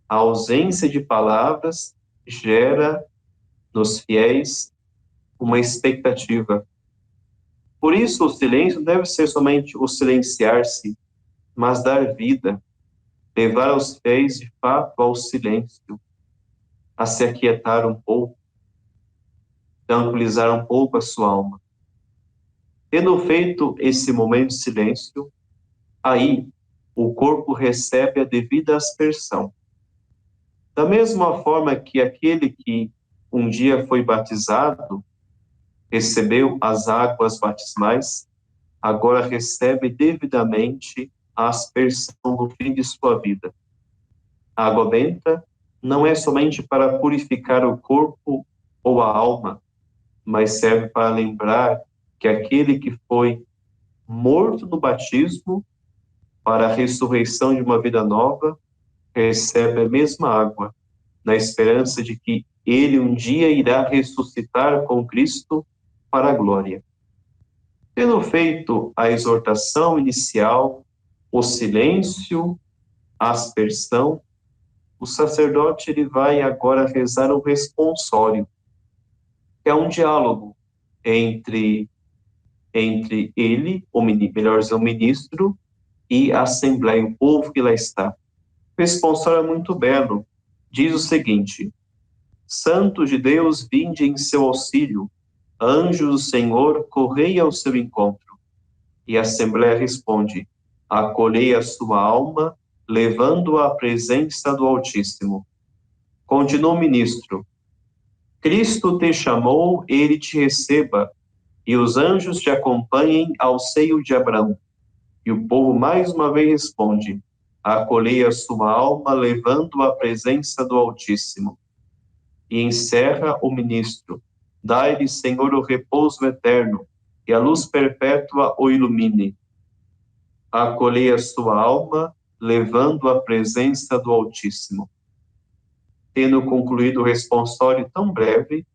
A ausência de palavras gera nos fiéis uma expectativa. Por isso, o silêncio deve ser somente o silenciar-se, mas dar vida, levar os fiéis de fato ao silêncio, a se aquietar um pouco, tranquilizar um pouco a sua alma. Tendo feito esse momento de silêncio, aí o corpo recebe a devida aspersão. Da mesma forma que aquele que um dia foi batizado, recebeu as águas batismais, agora recebe devidamente a aspersão no fim de sua vida. A água benta não é somente para purificar o corpo ou a alma, mas serve para lembrar que aquele que foi morto no batismo, para a ressurreição de uma vida nova, recebe a mesma água, na esperança de que ele um dia irá ressuscitar com Cristo para a glória. Tendo feito a exortação inicial, o silêncio, a aspersão, o sacerdote ele vai agora rezar o responsório, que é um diálogo entre ele, melhor dizer, o ministro, e a assembleia, o povo que lá está. O responsório é muito belo. Diz o seguinte: Santos de Deus, vinde em seu auxílio, anjos do Senhor, correi ao seu encontro. E a Assembleia responde: acolhei a sua alma, levando-a à presença do Altíssimo. Continua o ministro: Cristo te chamou, ele te receba, e os anjos te acompanhem ao seio de Abraão. E o povo mais uma vez responde: acolhei a sua alma, levando-a à presença do Altíssimo. E encerra o ministro: dai-lhe, Senhor, o repouso eterno, e a luz perpétua o ilumine. Acolhei a sua alma, levando-a à presença do Altíssimo. Tendo concluído o responsório tão breve,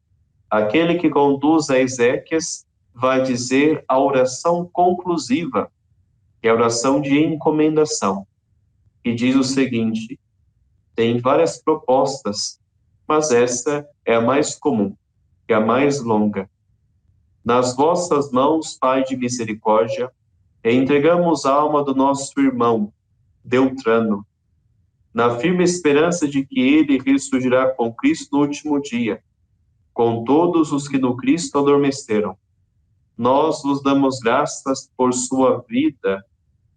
aquele que conduz a Ezequias vai dizer a oração conclusiva, que é a oração de encomendação, que diz o seguinte: tem várias propostas, mas essa é a mais comum, é a mais longa. Nas vossas mãos, Pai de misericórdia, entregamos a alma do nosso irmão, Beltrano, na firme esperança de que ele ressurgirá com Cristo no último dia, com todos os que no Cristo adormeceram. Nós vos damos graças por sua vida,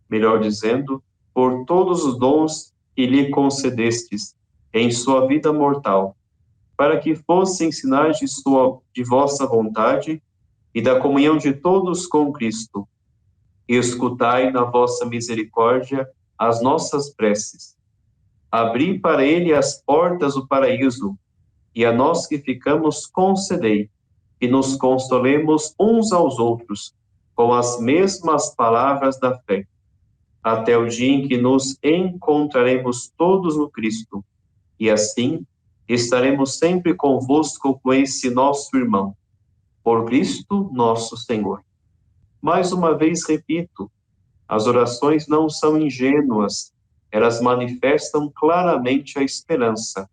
melhor dizendo, por todos os dons que lhe concedestes em sua vida mortal, para que fossem sinais de vossa vontade e da comunhão de todos com Cristo. Escutai na vossa misericórdia as nossas preces. Abri para ele as portas do paraíso, e a nós que ficamos concedei, que nos consolemos uns aos outros, com as mesmas palavras da fé, até o dia em que nos encontraremos todos no Cristo, e assim estaremos sempre convosco com esse nosso irmão, por Cristo nosso Senhor. Mais uma vez repito, as orações não são ingênuas, elas manifestam claramente a esperança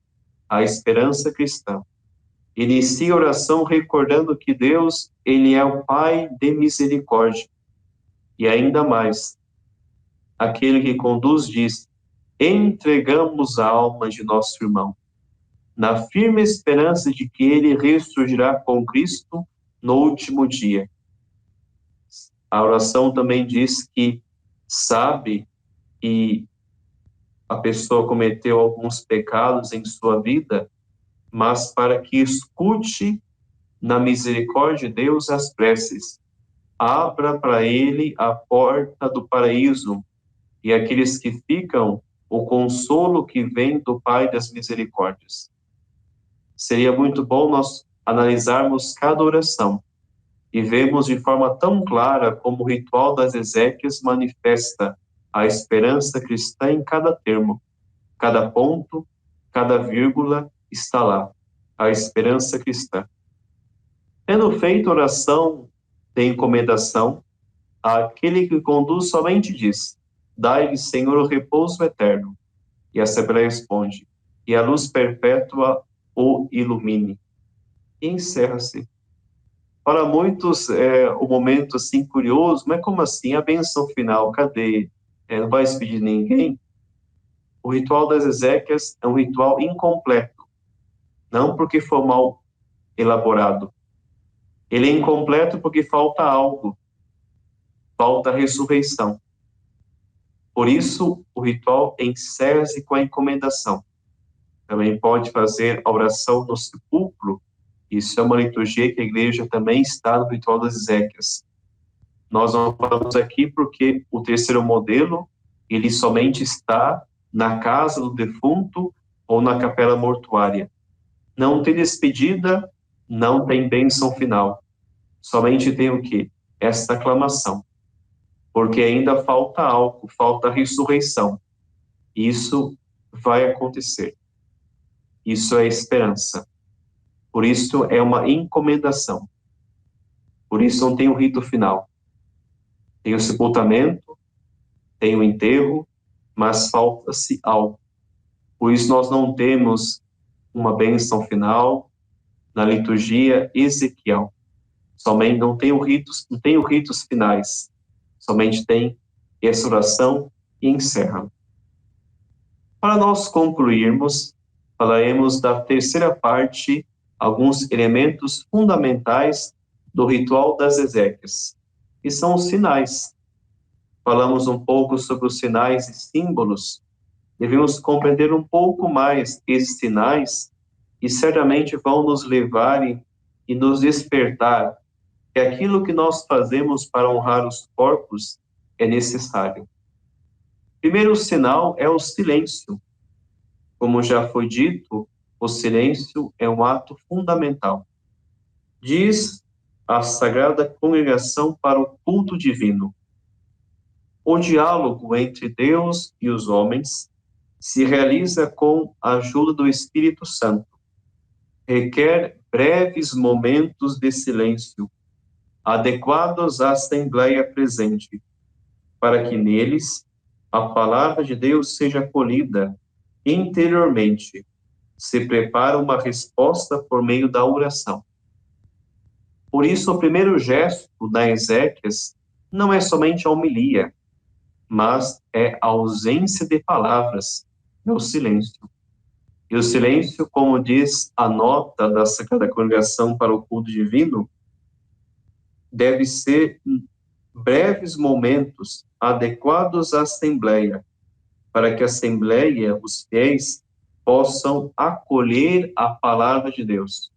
cristã. Inicie a oração recordando que Deus, ele é o Pai de misericórdia. E ainda mais, aquele que conduz diz: entregamos a alma de nosso irmão, na firme esperança de que ele ressurgirá com Cristo no último dia. A oração também diz que sabe e a pessoa cometeu alguns pecados em sua vida, mas para que escute na misericórdia de Deus as preces. Abra para ele a porta do paraíso, e aqueles que ficam, o consolo que vem do Pai das Misericórdias. Seria muito bom nós analisarmos cada oração e vermos de forma tão clara como o ritual das exéquias manifesta a esperança cristã em cada termo, cada ponto, cada vírgula está lá, a esperança cristã. Tendo feito oração de encomendação, aquele que conduz somente diz: dai-lhe, Senhor, o repouso eterno. E a Assembleia responde: e a luz perpétua o ilumine. E encerra-se. Para muitos, o momento assim curioso, mas como assim? A bênção final, cadê? Não vai se pedir ninguém? O ritual das exéquias é um ritual incompleto, não porque foi mal elaborado. Ele é incompleto porque falta algo, falta a ressurreição. Por isso, o ritual encerra-se com a encomendação. Também pode fazer a oração no sepulcro. Isso é uma liturgia que a igreja também está no ritual das exéquias. Nós não falamos aqui porque o terceiro modelo, ele somente está na casa do defunto ou na capela mortuária. Não tem despedida, não tem bênção final. Somente tem o quê? Esta aclamação. Porque ainda falta algo, falta a ressurreição. Isso vai acontecer. Isso é esperança. Por isso é uma encomendação. Por isso não tem o rito final. Tem o sepultamento, tem o enterro, mas falta-se algo. Por isso nós não temos uma bênção final na liturgia Ezequiel. Somente não tem os ritos finais. Somente tem essa oração e encerra. Para nós concluirmos, falaremos da terceira parte, alguns elementos fundamentais do ritual das exéquias, que são os sinais. Falamos um pouco sobre os sinais e símbolos. Devemos compreender um pouco mais esses sinais e certamente vão nos levar e nos despertar que aquilo que nós fazemos para honrar os corpos é necessário. Primeiro sinal é o silêncio. Como já foi dito, o silêncio é um ato fundamental. Diz a Sagrada Congregação para o Culto Divino: o diálogo entre Deus e os homens se realiza com a ajuda do Espírito Santo. Requer breves momentos de silêncio, adequados à Assembleia presente, para que neles a palavra de Deus seja acolhida interiormente. Se prepara uma resposta por meio da oração. Por isso, o primeiro gesto das exéquias não é somente a homilia, mas é a ausência de palavras, é o silêncio. E o silêncio, como diz a nota da Sagrada Congregação para o Culto Divino, deve ser breves momentos adequados à Assembleia, para que a Assembleia, os fiéis, possam acolher a palavra de Deus.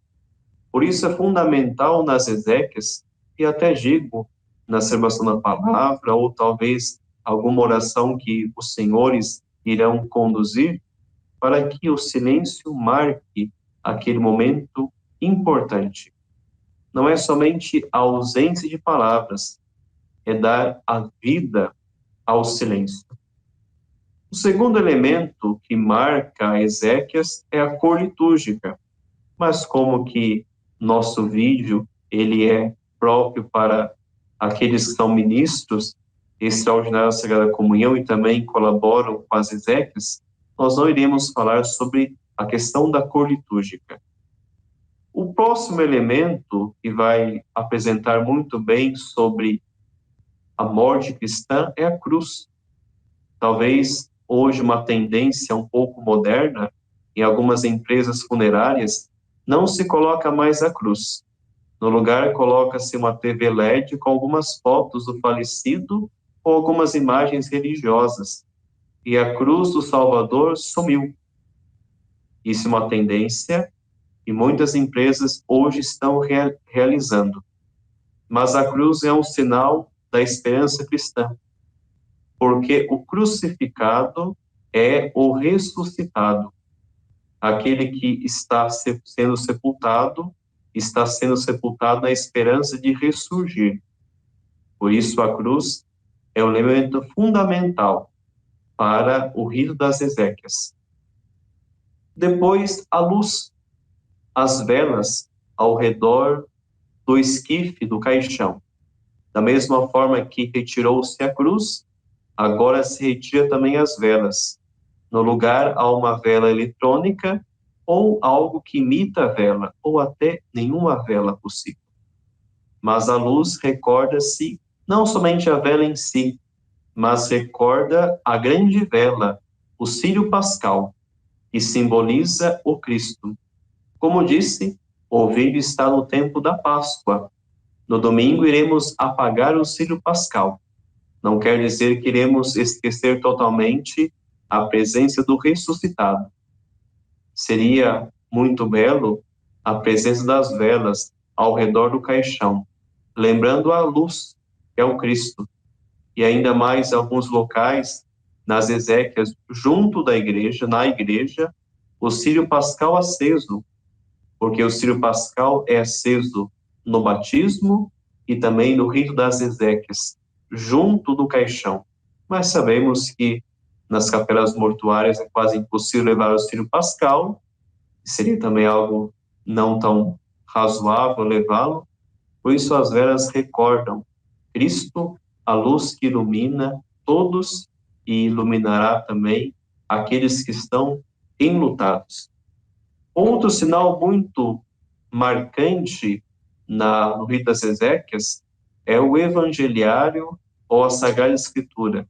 Por isso é fundamental nas exéquias, e até digo na celebração da palavra, ou talvez alguma oração que os senhores irão conduzir, para que o silêncio marque aquele momento importante. Não é somente a ausência de palavras, é dar a vida ao silêncio. O segundo elemento que marca a exéquias é a cor litúrgica, mas como que nosso vídeo ele é próprio para aqueles que são ministros extraordinários da Sagrada Comunhão e também colaboram com as exéquias, nós não iremos falar sobre a questão da cor litúrgica. O próximo elemento que vai apresentar muito bem sobre a morte cristã é a cruz. Talvez hoje uma tendência um pouco moderna, em algumas empresas funerárias, não se coloca mais a cruz. No lugar, coloca-se uma TV LED com algumas fotos do falecido ou algumas imagens religiosas. e a cruz do Salvador sumiu. Isso é uma tendência que muitas empresas hoje estão realizando. Mas a cruz é um sinal da esperança cristã, porque o crucificado é o ressuscitado. Aquele que está sendo sepultado na esperança de ressurgir. Por isso, a cruz é um elemento fundamental para o rito das exéquias. Depois, a luz, as velas ao redor do esquife do caixão. Da mesma forma que retirou-se a cruz, agora se retira também as velas. No lugar há uma vela eletrônica ou algo que imita a vela, ou até nenhuma vela possível. Mas a luz recorda-se não somente a vela em si, mas recorda a grande vela, o círio pascal, que simboliza o Cristo. Como disse, o vídeo está no tempo da Páscoa. No domingo iremos apagar o círio pascal. Não quer dizer que iremos esquecer totalmente a presença do ressuscitado. Seria muito belo a presença das velas ao redor do caixão, lembrando a luz, que é o Cristo. E ainda mais alguns locais, nas exéquias, junto da igreja, na igreja, o círio pascal aceso, porque o círio pascal é aceso no batismo e também no rito das exéquias, junto do caixão. Mas sabemos que nas capelas mortuárias é quase impossível levar o círio pascal, seria também algo não tão razoável levá-lo, por isso as velas recordam Cristo, a luz que ilumina todos e iluminará também aqueles que estão enlutados. Outro sinal muito marcante no rito das exéquias é o evangeliário ou a Sagrada Escritura.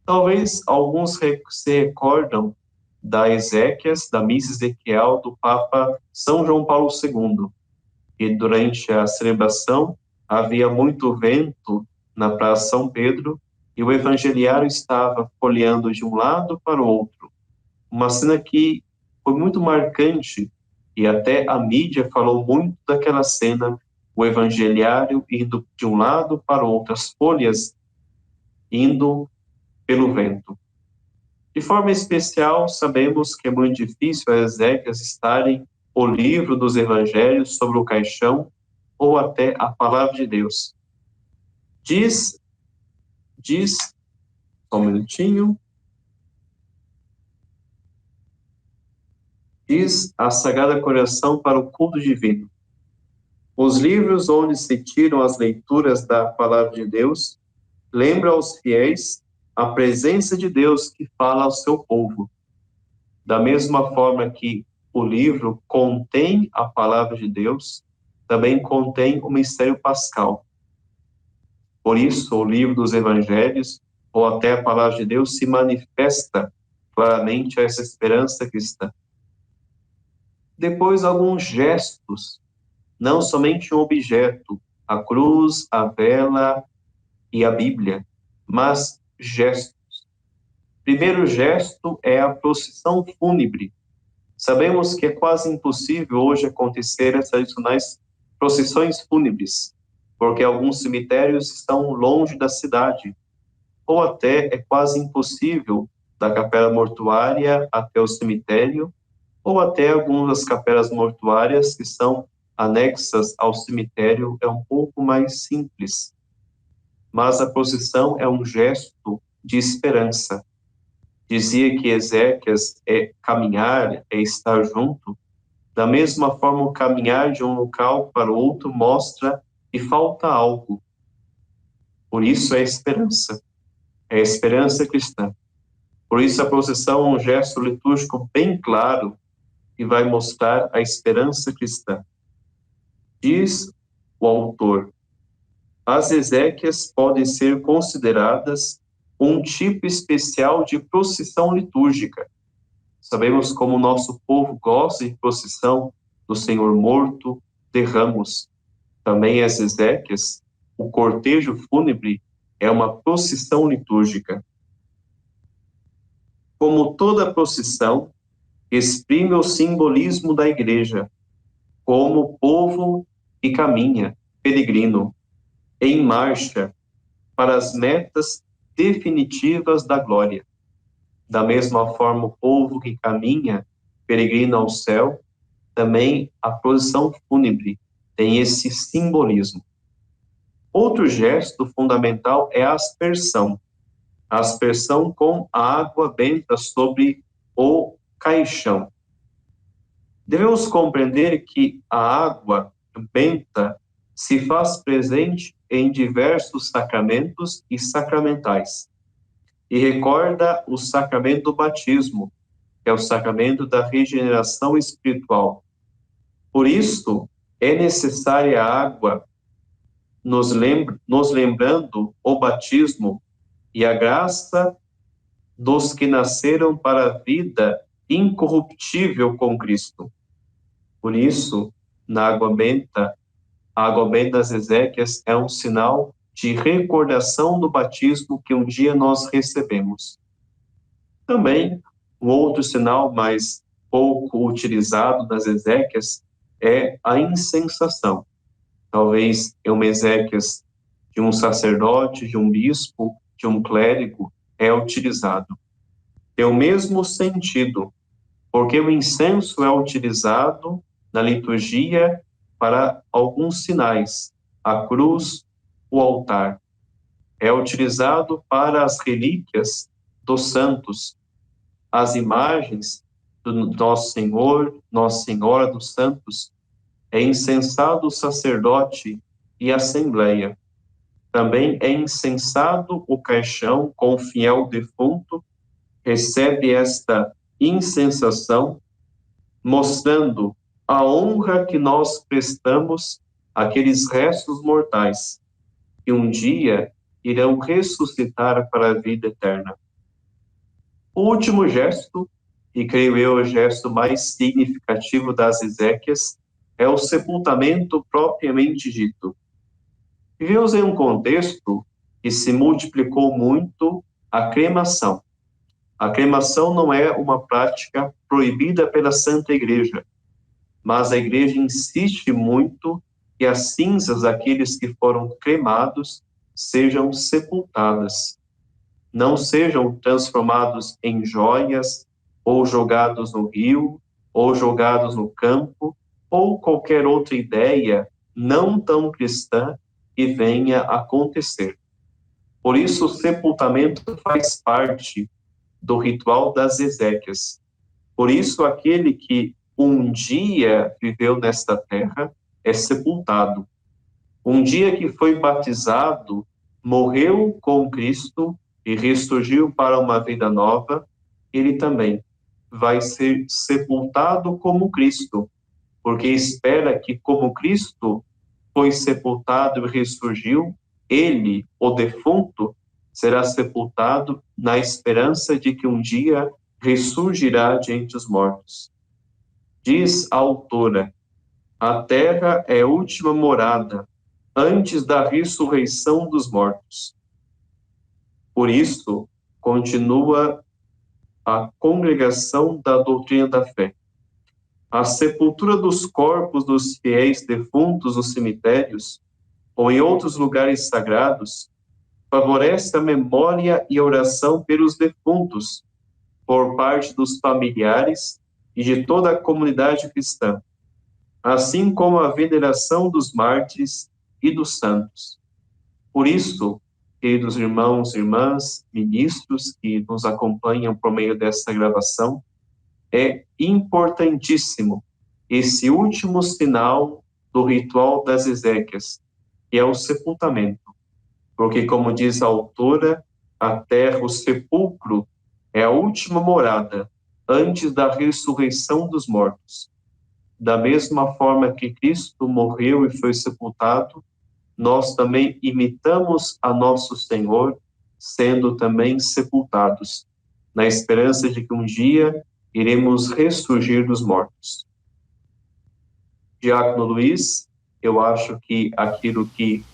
Talvez alguns se recordam da exéquias, da missa ezequial do Papa São João Paulo II. E durante a celebração havia muito vento na Praça São Pedro e o evangeliário estava folheando de um lado para o outro. Uma cena que foi muito marcante e até a mídia falou muito daquela cena, o evangeliário indo de um lado para o outro, as folhas indo pelo vento. De forma especial, sabemos que é muito difícil as exéquias estarem o livro dos evangelhos sobre o caixão ou até a palavra de Deus. Diz, só um minutinho, diz a Sagrada Coração para o culto divino. Os livros onde se tiram as leituras da palavra de Deus lembram aos fiéis a presença de Deus que fala ao seu povo. Da mesma forma que o livro contém a palavra de Deus, também contém o mistério pascal. Por isso, o livro dos evangelhos, ou até a palavra de Deus, se manifesta claramente a essa esperança cristã. Depois, alguns gestos, não somente um objeto, a cruz, a vela e a Bíblia, mas gestos. Primeiro gesto é a procissão fúnebre. Sabemos que é quase impossível hoje acontecer as tradicionais procissões fúnebres, porque alguns cemitérios estão longe da cidade, ou até é quase impossível da capela mortuária até o cemitério, ou até algumas das capelas mortuárias que são anexas ao cemitério é um pouco mais simples. Mas a procissão é um gesto de esperança. Dizia que Ezequias é caminhar, é estar junto. Da mesma forma, o caminhar de um local para outro mostra que falta algo. Por isso é a esperança cristã. Por isso a procissão é um gesto litúrgico bem claro que vai mostrar a esperança cristã. Diz o autor, as exéquias podem ser consideradas um tipo especial de procissão litúrgica. Sabemos como o nosso povo gosta de procissão do Senhor morto, de ramos. Também as exéquias, o cortejo fúnebre, é uma procissão litúrgica. Como toda procissão, exprime o simbolismo da Igreja, como povo que caminha, peregrino, em marcha para as metas definitivas da glória. Da mesma forma, o povo que caminha, peregrino ao céu, também a procissão fúnebre tem esse simbolismo. Outro gesto fundamental é a aspersão. A aspersão com a água benta sobre o caixão. Devemos compreender que a água benta se faz presente em diversos sacramentos e sacramentais, e recorda o sacramento do batismo, que é o sacramento da regeneração espiritual. Por isso, é necessária a água, nos lembrando o batismo e a graça dos que nasceram para a vida incorruptível com Cristo. Por isso, na água benta, a água benta das Ezequias é um sinal de recordação do batismo que um dia nós recebemos. Também, um outro sinal mais pouco utilizado das Ezequias é a incensação. Talvez em uma Ezequias de um sacerdote, de um bispo, de um clérigo, é utilizado. Tem o mesmo sentido, porque o incenso é utilizado na liturgia para alguns sinais, a cruz, o altar. É utilizado para as relíquias dos santos, as imagens do Nosso Senhor, Nossa Senhora dos Santos. É incensado o sacerdote e a assembleia. Também é incensado o caixão com o fiel defunto, recebe esta incensação, mostrando a honra que nós prestamos àqueles restos mortais, que um dia irão ressuscitar para a vida eterna. O último gesto, e creio eu o gesto mais significativo das Ezequias, é o sepultamento propriamente dito. Vivemos em um contexto que se multiplicou muito a cremação. A cremação não é uma prática proibida pela Santa Igreja, mas a Igreja insiste muito que as cinzas daqueles que foram cremados sejam sepultadas, não sejam transformados em joias, ou jogados no rio, ou jogados no campo, ou qualquer outra ideia não tão cristã que venha a acontecer. Por isso, o sepultamento faz parte do ritual das Ezequias. Por isso, aquele que um dia viveu nesta terra é sepultado. Um dia que foi batizado, morreu com Cristo e ressurgiu para uma vida nova, ele também vai ser sepultado como Cristo, porque espera que, como Cristo foi sepultado e ressurgiu, ele, o defunto, será sepultado na esperança de que um dia ressurgirá de entre os mortos. Diz a autora: a terra é a última morada antes da ressurreição dos mortos. Por isso, continua a congregação da doutrina da fé. A sepultura dos corpos dos fiéis defuntos nos cemitérios ou em outros lugares sagrados favorece a memória e a oração pelos defuntos por parte dos familiares e de toda a comunidade cristã, assim como a veneração dos mártires e dos santos. Por isso, queridos irmãos e irmãs, ministros que nos acompanham por meio desta gravação, é importantíssimo esse último sinal do ritual das Ezequias, que é o sepultamento. Porque, como diz a autora, a terra, o sepulcro, é a última morada antes da ressurreição dos mortos. Da mesma forma que Cristo morreu e foi sepultado, nós também imitamos a nosso Senhor, sendo também sepultados, na esperança de que um dia iremos ressurgir dos mortos. Diácono Luiz, eu acho que aquilo que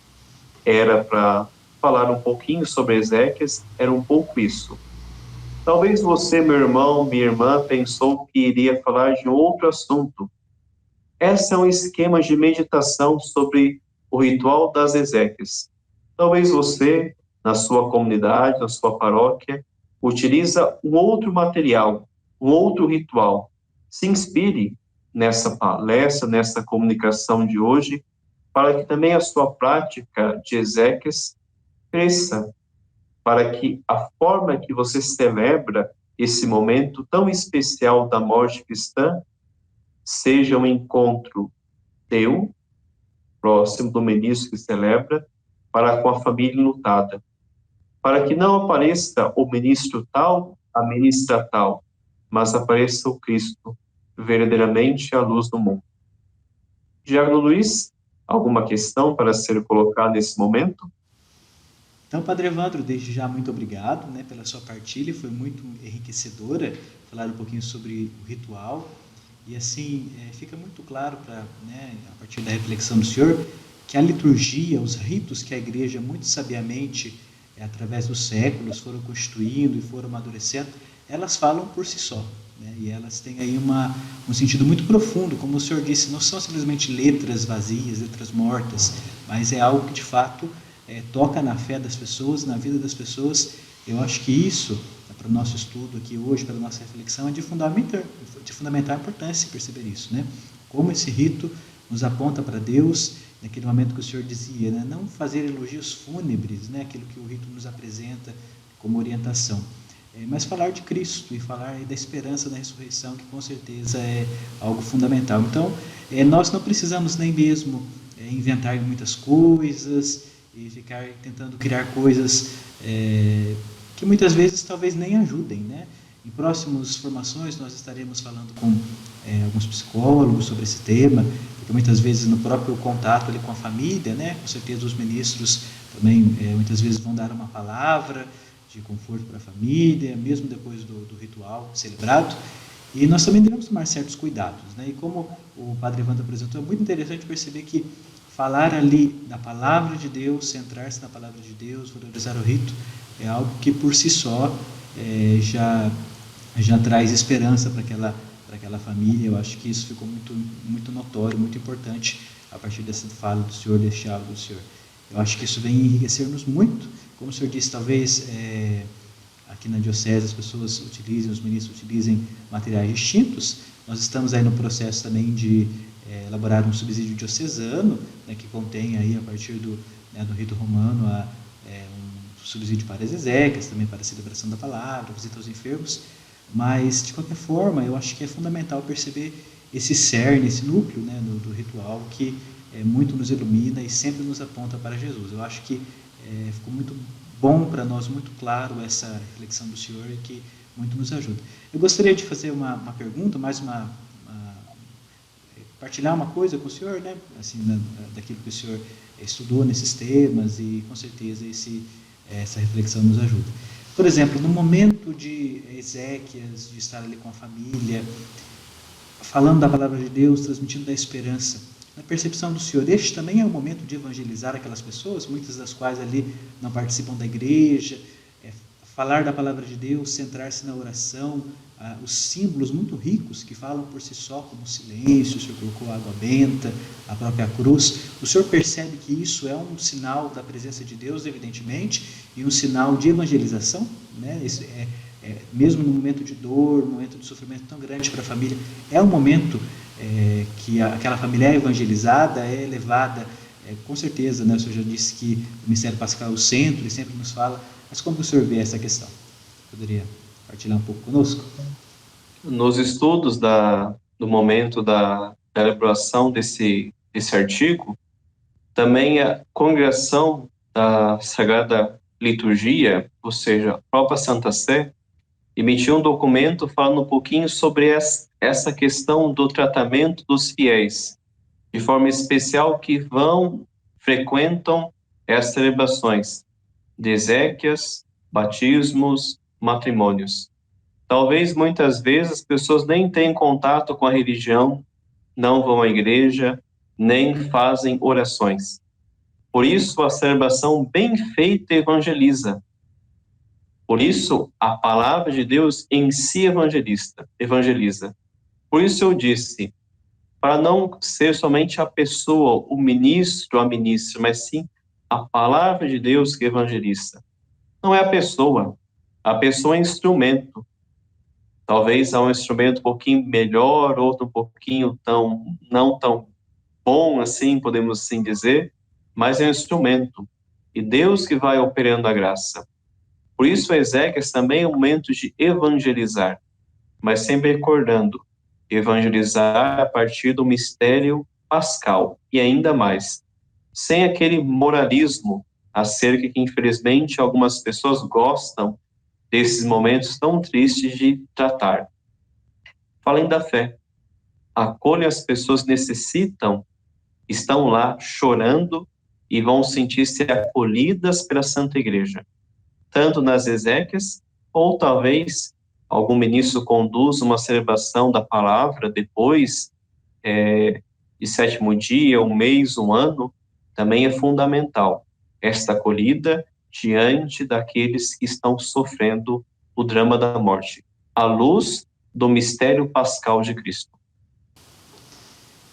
era para falar um pouquinho sobre Ezequias era um pouco isso. Talvez você, meu irmão, minha irmã, pensou que iria falar de outro assunto. Esse é um esquema de meditação sobre o ritual das exéquias. Talvez você, na sua comunidade, na sua paróquia, utiliza um outro material, um outro ritual. Se inspire nessa palestra, nessa comunicação de hoje, para que também a sua prática de exéquias cresça, para que a forma que você celebra esse momento tão especial da morte cristã seja um encontro teu, próximo do ministro que celebra, para com a família enlutada, para que não apareça o ministro tal, a ministra tal, mas apareça o Cristo, verdadeiramente a luz do mundo. Diácono Luiz, alguma questão para ser colocada nesse momento? Então, Padre Evandro, desde já muito obrigado, né, pela sua partilha, foi muito enriquecedora falar um pouquinho sobre o ritual e assim fica muito claro né, a partir da reflexão do senhor que a liturgia, os ritos que a Igreja muito sabiamente através dos séculos foram constituindo e foram amadurecendo, elas falam por si só, né, e elas têm aí um sentido muito profundo, como o senhor disse, não são simplesmente letras vazias, letras mortas, mas é algo que de fato toca na fé das pessoas, na vida das pessoas. Eu acho que isso, para o nosso estudo aqui hoje, para a nossa reflexão, é de fundamental importância perceber isso, né? Como esse rito nos aponta para Deus, naquele momento que o Senhor dizia, né? Não fazer elogios fúnebres, né? Aquilo que o rito nos apresenta como orientação, mas falar de Cristo e falar da esperança da ressurreição, que com certeza é algo fundamental. Então, nós não precisamos nem mesmo inventar muitas coisas e ficar tentando criar coisas que muitas vezes talvez nem ajudem, né? Em próximas formações nós estaremos falando com alguns psicólogos sobre esse tema, porque muitas vezes no próprio contato ali com a família, né? Com certeza os ministros também muitas vezes vão dar uma palavra de conforto para a família, mesmo depois do ritual celebrado. E nós também devemos tomar certos cuidados, né? E como o Padre Evandro apresentou, é muito interessante perceber que falar ali da palavra de Deus, centrar-se na palavra de Deus, valorizar o rito, é algo que por si só já traz esperança para aquela família. Eu acho que isso ficou muito notório, muito importante a partir dessa fala do Senhor, desse diálogo do Senhor. Eu acho que isso vem enriquecer-nos muito. Como o Senhor disse, talvez aqui na diocese as pessoas utilizem, os ministros utilizem materiais distintos. Nós estamos aí no processo também de elaborar um subsídio diocesano, né, que contém aí, a partir do rito romano, um subsídio para as exéquias, também para a celebração da palavra, visita aos enfermos, mas, de qualquer forma, eu acho que é fundamental perceber esse cerne, esse núcleo, né, do ritual, que muito nos ilumina e sempre nos aponta para Jesus. Eu acho que ficou muito bom para nós, muito claro essa reflexão do Senhor e que muito nos ajuda. Eu gostaria de fazer uma pergunta, mais partilhar uma coisa com o senhor, né? Assim, daquilo que o senhor estudou nesses temas, e com certeza essa reflexão nos ajuda. Por exemplo, no momento de exéquias, de estar ali com a família, falando da palavra de Deus, transmitindo da esperança, na percepção do senhor, este também é o momento de evangelizar aquelas pessoas, muitas das quais ali não participam da igreja, falar da palavra de Deus, centrar-se na oração, os símbolos muito ricos que falam por si só, como o silêncio, o Senhor colocou a água benta, a própria cruz. O Senhor percebe que isso é um sinal da presença de Deus, evidentemente, e um sinal de evangelização, né? Mesmo no momento de dor, no momento de sofrimento tão grande para a família, é um momento que aquela família é evangelizada, é levada, com certeza, né? O Senhor já disse que o mistério pascal é o centro e sempre nos fala, mas como o Senhor vê essa questão? Poderia partilhar um pouco conosco? Nos estudos do momento da elaboração desse artigo, também a congregação da Sagrada Liturgia, ou seja, a própria Santa Sé, emitiu um documento falando um pouquinho sobre essa questão do tratamento dos fiéis, de forma especial que frequentam as celebrações de exéquias, batismos, matrimônios. Talvez muitas vezes as pessoas nem têm contato com a religião, não vão à igreja, nem fazem orações. Por isso, a celebração bem feita evangeliza. Por isso, a palavra de Deus em si evangeliza. Por isso eu disse, para não ser somente a pessoa, o ministro, a ministra, mas sim a palavra de Deus que evangeliza. Não é a pessoa é instrumento. Talvez há um instrumento um pouquinho melhor, outro um pouquinho não tão bom assim, podemos assim dizer, mas é um instrumento. E Deus que vai operando a graça. Por isso, Ezequiel também é um momento de evangelizar, mas sempre recordando, evangelizar a partir do mistério pascal, e ainda mais, sem aquele moralismo acerca que, infelizmente, algumas pessoas gostam desses momentos tão tristes de tratar. Falem da fé, acolhem as pessoas que necessitam, estão lá chorando e vão sentir-se acolhidas pela Santa Igreja, tanto nas exéquias, ou talvez algum ministro conduza uma celebração da palavra depois de sétimo dia, um mês, um ano, também é fundamental esta acolhida diante daqueles que estão sofrendo o drama da morte, à luz do mistério pascal de Cristo.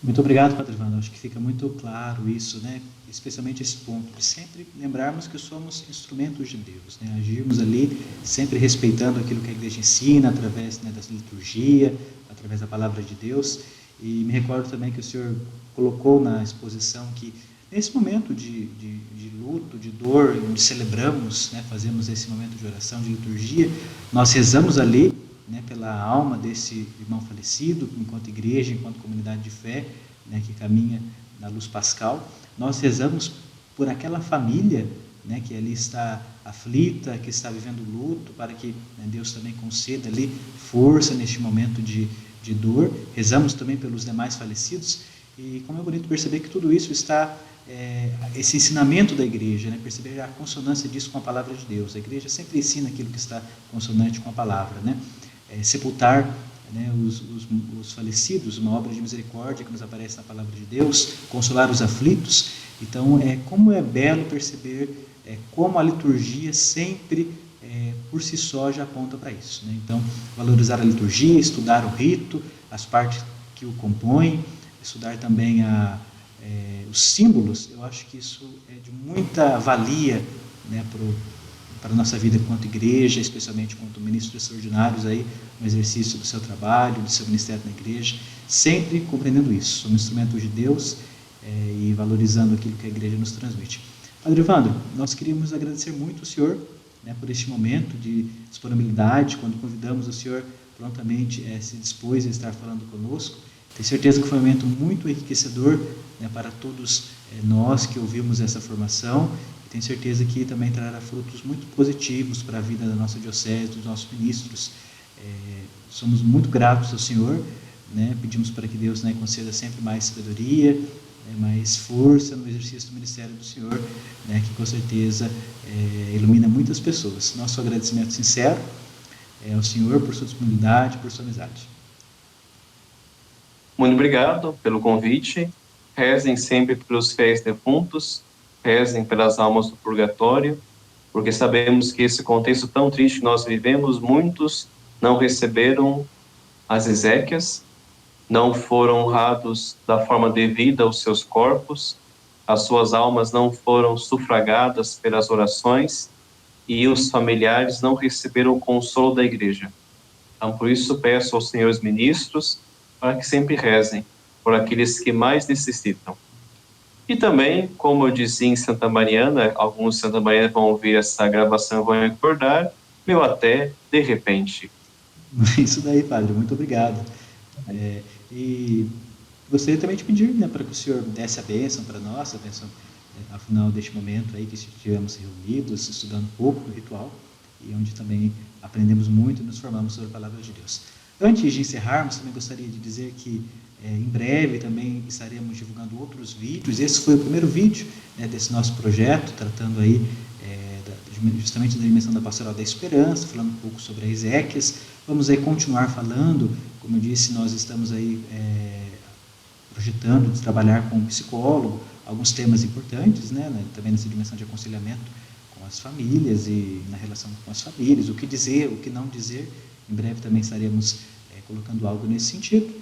Muito obrigado, Padre Evandro. Acho que fica muito claro isso, né? Especialmente esse ponto de sempre lembrarmos que somos instrumentos de Deus, né? Agirmos ali sempre respeitando aquilo que a Igreja ensina através, né, da liturgia, através da palavra de Deus. E me recordo também que o senhor colocou na exposição que nesse momento de luto, de dor, onde celebramos, né, fazemos esse momento de oração, de liturgia, nós rezamos ali, né, pela alma desse irmão falecido, enquanto igreja, enquanto comunidade de fé, né, que caminha na luz pascal. Nós rezamos por aquela família, né, que ali está aflita, que está vivendo luto, para que, né, Deus também conceda ali força neste momento de dor. Rezamos também pelos demais falecidos, e como é bonito perceber que tudo isso está, esse ensinamento da igreja, né, perceber a consonância disso com a palavra de Deus. A igreja sempre ensina aquilo que está consonante com a palavra, né? Sepultar, né, os falecidos, uma obra de misericórdia que nos aparece na palavra de Deus, consolar os aflitos. Então, como é belo perceber como a liturgia sempre, por si só, já aponta para isso, né? Então, valorizar a liturgia, estudar o rito, as partes que o compõem, estudar também os símbolos. Eu acho que isso é de muita valia, né, para a nossa vida enquanto igreja, especialmente quanto ministros extraordinários aí, no exercício do seu trabalho, do seu ministério na igreja, sempre compreendendo isso. Somos instrumentos de Deus, e valorizando aquilo que a igreja nos transmite. Padre Evandro, nós queríamos agradecer muito o senhor, né, por este momento de disponibilidade, quando convidamos o senhor prontamente se dispôs a estar falando conosco. Tenho certeza que foi um momento muito enriquecedor, né, para todos nós que ouvimos essa formação. Tenho certeza que também trará frutos muito positivos para a vida da nossa diocese, dos nossos ministros. Somos muito gratos ao Senhor, né? Pedimos para que Deus, né, conceda sempre mais sabedoria, mais força no exercício do ministério do Senhor, né, que com certeza ilumina muitas pessoas. Nosso agradecimento sincero ao Senhor por sua disponibilidade, por sua amizade. Muito obrigado pelo convite. Rezem sempre pelos fiéis defuntos, rezem pelas almas do purgatório, porque sabemos que esse contexto tão triste que nós vivemos, muitos não receberam as exéquias, não foram honrados da forma devida aos seus corpos, as suas almas não foram sufragadas pelas orações e os familiares não receberam o consolo da igreja. Então, por isso, peço aos senhores ministros para que sempre rezem por aqueles que mais necessitam. E também, como eu disse em Santa Mariana, alguns Santa Mariana vão ouvir essa gravação e vão recordar, meu até de repente. Isso daí, padre, muito obrigado. E gostaria também de pedir, né, para que o senhor desse a bênção para nós, a bênção ao final deste momento aí que estivemos reunidos, estudando um pouco do ritual, e onde também aprendemos muito e nos formamos sobre a palavra de Deus. Antes de encerrarmos, também gostaria de dizer que em breve também estaremos divulgando outros vídeos. Esse foi o primeiro vídeo, né, desse nosso projeto, tratando aí justamente da dimensão da pastoral da esperança, falando um pouco sobre as exéquias. Vamos aí continuar falando, como eu disse, nós estamos aí projetando de trabalhar com um psicólogo, alguns temas importantes, né, também nessa dimensão de aconselhamento com com as famílias e na relação com as famílias, o que dizer, o que não dizer. Em breve também estaremos colocando algo nesse sentido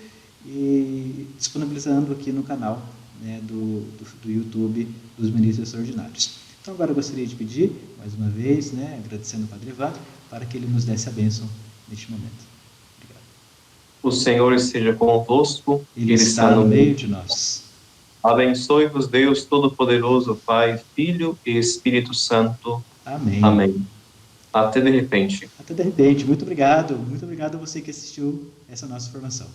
e disponibilizando aqui no canal, né, do YouTube dos Ministros Extraordinários. Então agora eu gostaria de pedir, mais uma vez, né, agradecendo ao Padre Evaldo, para que ele nos desse a bênção neste momento. Obrigado. O Senhor esteja convosco. Ele está no meio de nós. Abençoe-vos Deus Todo-Poderoso, Pai, Filho e Espírito Santo. Amém. Amém. Até de repente. Até de repente. Muito obrigado. Muito obrigado a você que assistiu essa nossa formação.